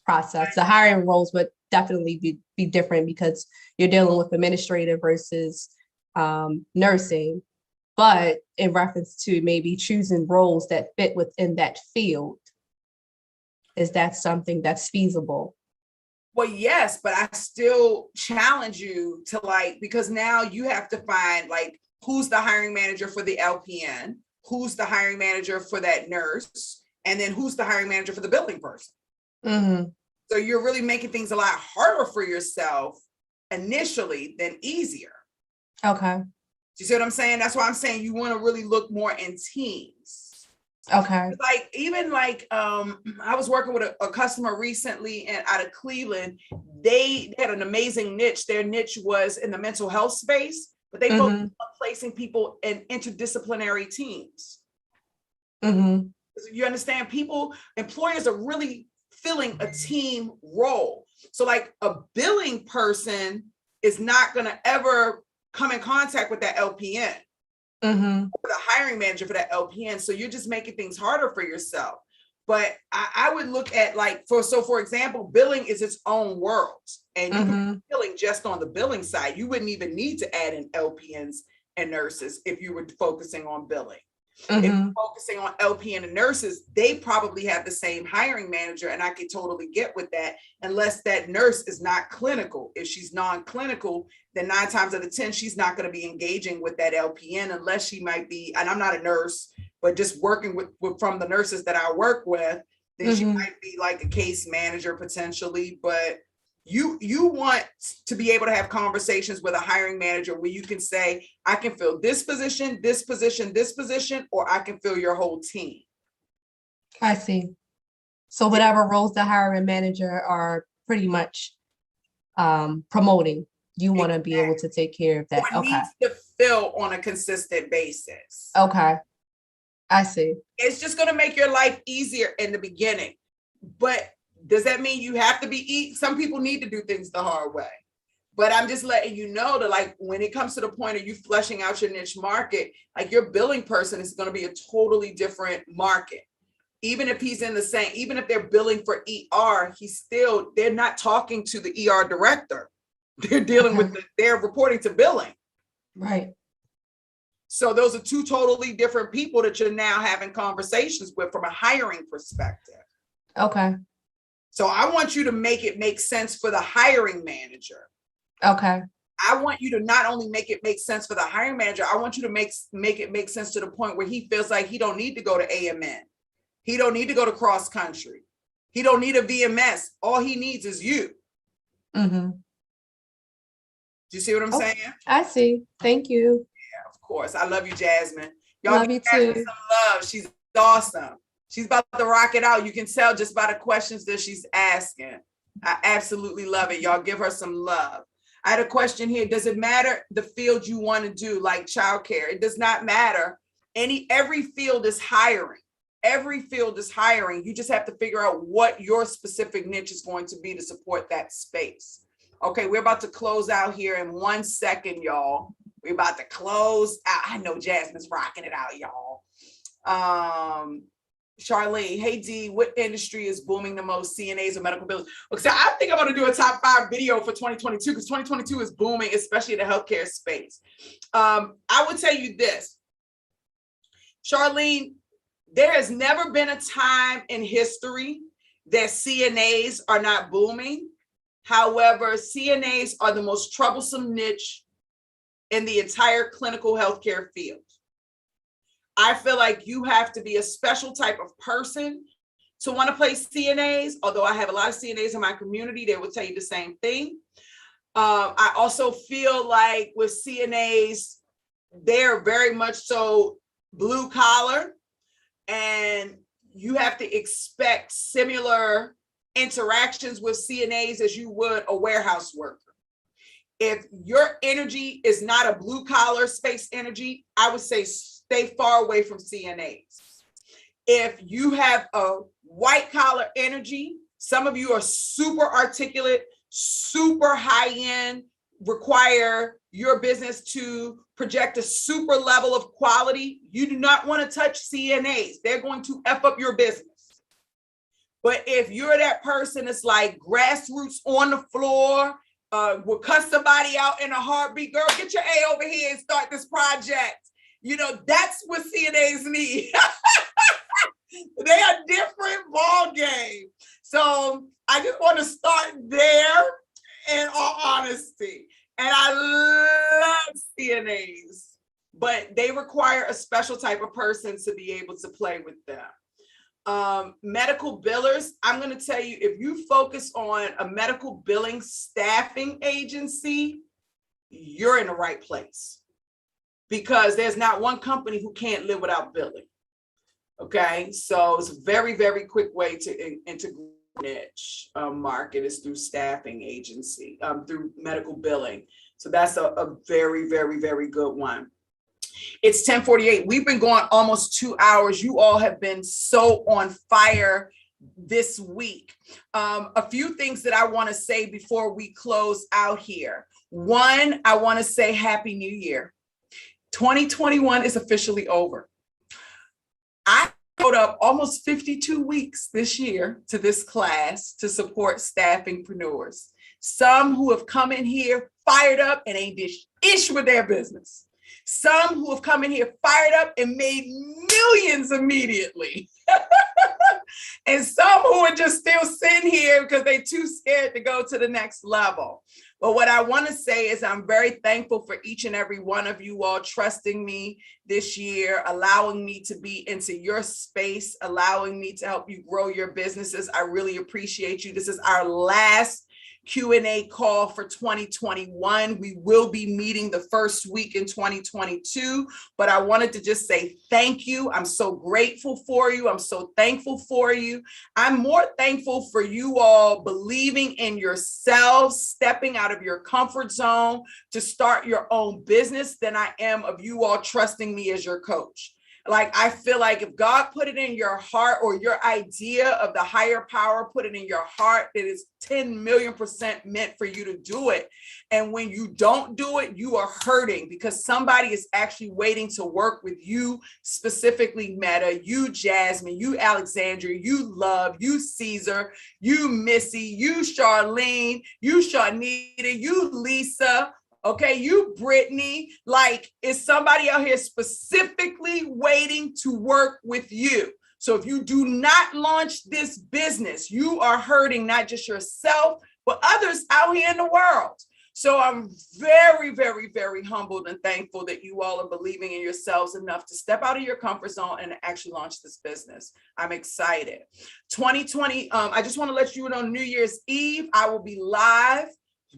process. The hiring roles would definitely be different because you're dealing with administrative versus nursing. But in reference to maybe choosing roles that fit within that field, is that something that's feasible? Well, yes, but I still challenge you to, like, because now you have to find, like, who's the hiring manager for the LPN, who's the hiring manager for that nurse, and then who's the hiring manager for the billing person. Mm-hmm. So you're really making things a lot harder for yourself initially than easier. Okay. Do you see what I'm saying? That's why I'm saying you want to really look more in teams. Okay. Like, even like, I was working with a customer recently and out of Cleveland. They had an amazing niche. Their niche was in the mental health space, but they focused on placing people in interdisciplinary teams. Mm-hmm. You understand? Employers are really filling a team role. So, like, a billing person is not going to ever come in contact with that LPN. Mm-hmm. The hiring manager for that LPN. So you're just making things harder for yourself. But I would look at like, for example, billing is its own world. And you can be billing just on the billing side. You wouldn't even need to add in LPNs and nurses if you were focusing on billing. If you're focusing on LPN and nurses, they probably have the same hiring manager, and I could totally get with that, unless that nurse is not clinical. If she's non-clinical, then 9 times out of 10, she's not going to be engaging with that LPN unless she might be, and I'm not a nurse, but just working with from the nurses that I work with, then she might be like a case manager potentially. But you want to be able to have conversations with a hiring manager where you can say, I can fill this position, this position, this position, or I can fill your whole team. I see. So whatever roles the hiring manager are pretty much promoting, you want to be able to take care of that. Or needs to fill on a consistent basis. Okay. I see. It's just going to make your life easier in the beginning. But does that mean you have to some people need to do things the hard way? But I'm just letting you know that, like, when it comes to the point of you fleshing out your niche market, like, your billing person is going to be a totally different market. Even if he's in the same, even if they're billing for ER, they're not talking to the ER director. They're dealing with they're reporting to billing. Right. So those are 2 totally different people that you're now having conversations with from a hiring perspective. Okay. So I want you to make it make sense for the hiring manager. Okay. I want you to not only make it make sense for the hiring manager, I want you to make it make sense to the point where he feels like he don't need to go to AMN. He don't need to go to cross country. He don't need a VMS. All he needs is you. Do you see what I'm saying? I see. Thank you. Yeah, of course. I love you, Jasmine. Y'all love you too. Some love. She's awesome. She's about to rock it out. You can tell just by the questions that she's asking. I absolutely love it. Y'all give her some love. I had a question here. Does it matter the field you want to do, like childcare? It does not matter. Every field is hiring. Every field is hiring. You just have to figure out what your specific niche is going to be to support that space. Okay, we're about to close out here in 1 second, y'all. We're about to close out. I know Jasmine's rocking it out, y'all. Charlene, hey D, what industry is booming the most, CNAs or medical bills? Okay, so I think I'm going to do a top 5 video for 2022 because 2022 is booming, especially in the healthcare space. I would tell you this, Charlene, there has never been a time in history that CNAs are not booming. However, CNAs are the most troublesome niche in the entire clinical healthcare field. I feel like you have to be a special type of person to want to play CNAs, although I have a lot of CNAs in my community, they will tell you the same thing. I also feel like with CNAs, they're very much so blue collar, and you have to expect similar interactions with CNAs as you would a warehouse worker. If your energy is not a blue collar space energy, I would say stay far away from CNAs. If you have a white collar energy, some of you are super articulate, super high end, require your business to project a super level of quality, you do not want to touch CNAs. They're going to F up your business. But if you're that person that's like grassroots on the floor, will cuss somebody out in a heartbeat, girl, get your A over here and start this project. You know, that's what CNAs need. They are different ball game. So I just want to start there in all honesty. And I love CNAs, but they require a special type of person to be able to play with them. Medical billers, I'm going to tell you, if you focus on a medical billing staffing agency, you're in the right place, because there's not one company who can't live without billing. Okay, so it's a very, very quick way to integrate niche market is through staffing agency, through medical billing. So that's a very, very, very good one. It's 10:48. We've been going almost 2 hours. You all have been so on fire this week. A few things that I want to say before we close out here. One, I want to say Happy New Year. 2021 is officially over. I showed up almost 52 weeks this year to this class to support staffingpreneurs. Some who have come in here fired up and ain't ish with their business. Some who have come in here fired up and made millions immediately. And some who are just still sitting here because they're too scared to go to the next level. But what I want to say is I'm very thankful for each and every one of you all trusting me this year, allowing me to be into your space, allowing me to help you grow your businesses. I really appreciate you. This is our last Q&A call for 2021. We will be meeting the first week in 2022, but I wanted to just say thank you. I'm so grateful for you. I'm so thankful for you. I'm more thankful for you all believing in yourselves, stepping out of your comfort zone to start your own business than I am of you all trusting me as your coach. Like, I feel like if God put it in your heart, or your idea of the higher power put it in your heart, that it's 10 million% meant for you to do it. And when you don't do it, you are hurting because somebody is actually waiting to work with you, specifically Meta, you Jasmine, you Alexandria, you Love, you Caesar, you Missy, you Charlene, you Sharnita, you Lisa. Okay, you, Brittany, like, is somebody out here specifically waiting to work with you? So if you do not launch this business, you are hurting not just yourself, but others out here in the world. So I'm very, very, very humbled and thankful that you all are believing in yourselves enough to step out of your comfort zone and actually launch this business. I'm excited. 2020, I just want to let you know, New Year's Eve, I will be live.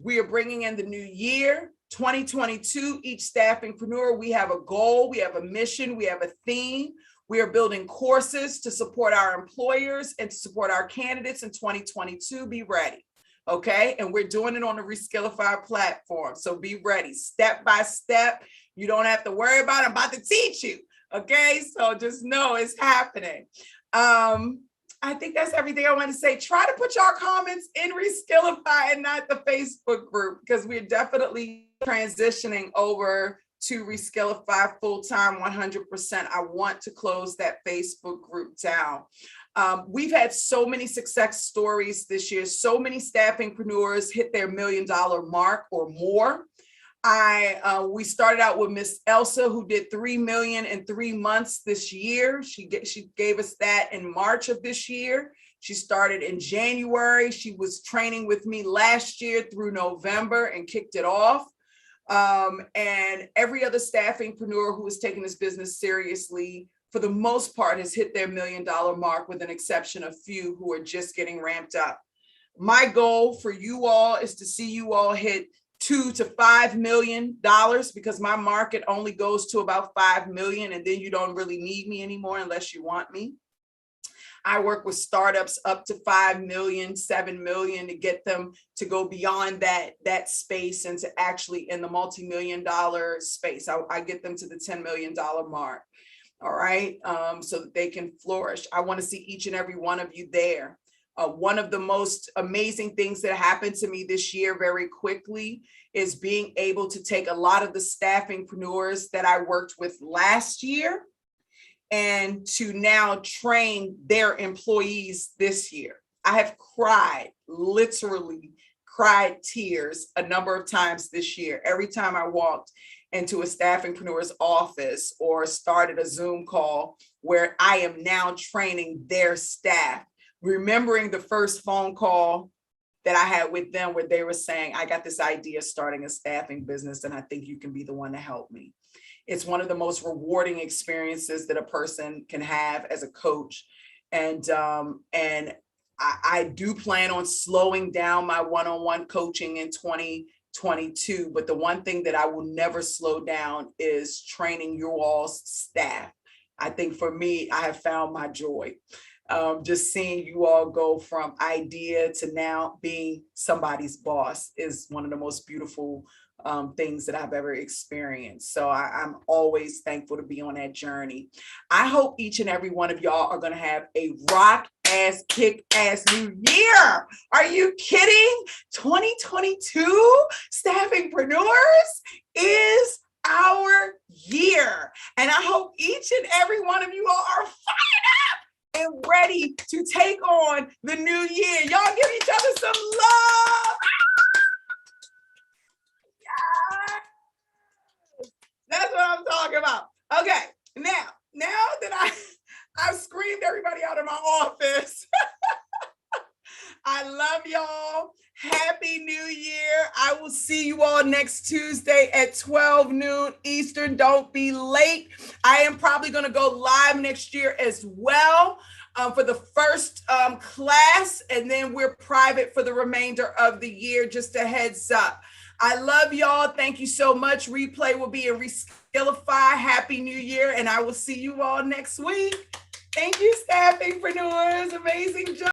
We are bringing in the new year, 2022. Each staffingpreneur, we have a goal, we have a mission, we have a theme. We are building courses to support our employers and to support our candidates in 2022. Be ready, okay? And we're doing it on the Reskillify platform. So be ready, step by step. You don't have to worry about it. I'm about to teach you, okay? So just know it's happening. I think that's everything I want to say. Try to put your comments in Reskillify and not the Facebook group, because we're definitely transitioning over to Reskillify full-time 100%. I want to close that Facebook group down. We've had so many success stories this year. So many staffingpreneurs hit their $1 million mark or more. We started out with Miss Elsa, who did 3 million in 3 months this year. She gave us that in March of this year. She started in January. She was training with me last year through November and kicked it off. And every other staffingpreneur who is taking this business seriously, for the most part, has hit their $1 million mark, with an exception of few who are just getting ramped up. My goal for you all is to see you all hit $2 to $5 million, because my market only goes to about 5 million, and then you don't really need me anymore unless you want me. I work with startups up to 5 million, 7 million to get them to go beyond that space and to actually in the multi-million-dollar space. I get them to the $10 million mark. All right, so that they can flourish. I want to see each and every one of you there. One of the most amazing things that happened to me this year very quickly is being able to take a lot of the staffingpreneurs that I worked with last year and to now train their employees this year. I have cried, literally cried tears a number of times this year. Every time I walked into a staffingpreneur's office or started a Zoom call where I am now training their staff, remembering the first phone call that I had with them where they were saying, I got this idea of starting a staffing business and I think you can be the one to help me. It's one of the most rewarding experiences that a person can have as a coach. And I do plan on slowing down my one-on-one coaching in 2022. But the one thing that I will never slow down is training you all's staff. I think for me, I have found my joy. Just seeing you all go from idea to now being somebody's boss is one of the most beautiful things that I've ever experienced. So I'm always thankful to be on that journey. I hope each and every one of y'all are going to have a rock-ass, kick-ass new year. Are you kidding? 2022 Staffingpreneurs is our year. And I hope each and every one of you all are fired up and ready to take on the new year. Y'all give each other some love. Yes. That's what I'm talking about. Okay, now that I've screamed everybody out of my office, I love y'all. Happy New Year. I will see you all next Tuesday at 12 noon Eastern. Don't be late. I am probably going to go live next year as well for the first class, and then we're private for the remainder of the year. Just a heads up. I love y'all. Thank you so much. Replay will be in Reskillify. Happy New Year, and I will see you all next week. Thank you, Staffingpreneurs. Amazing job.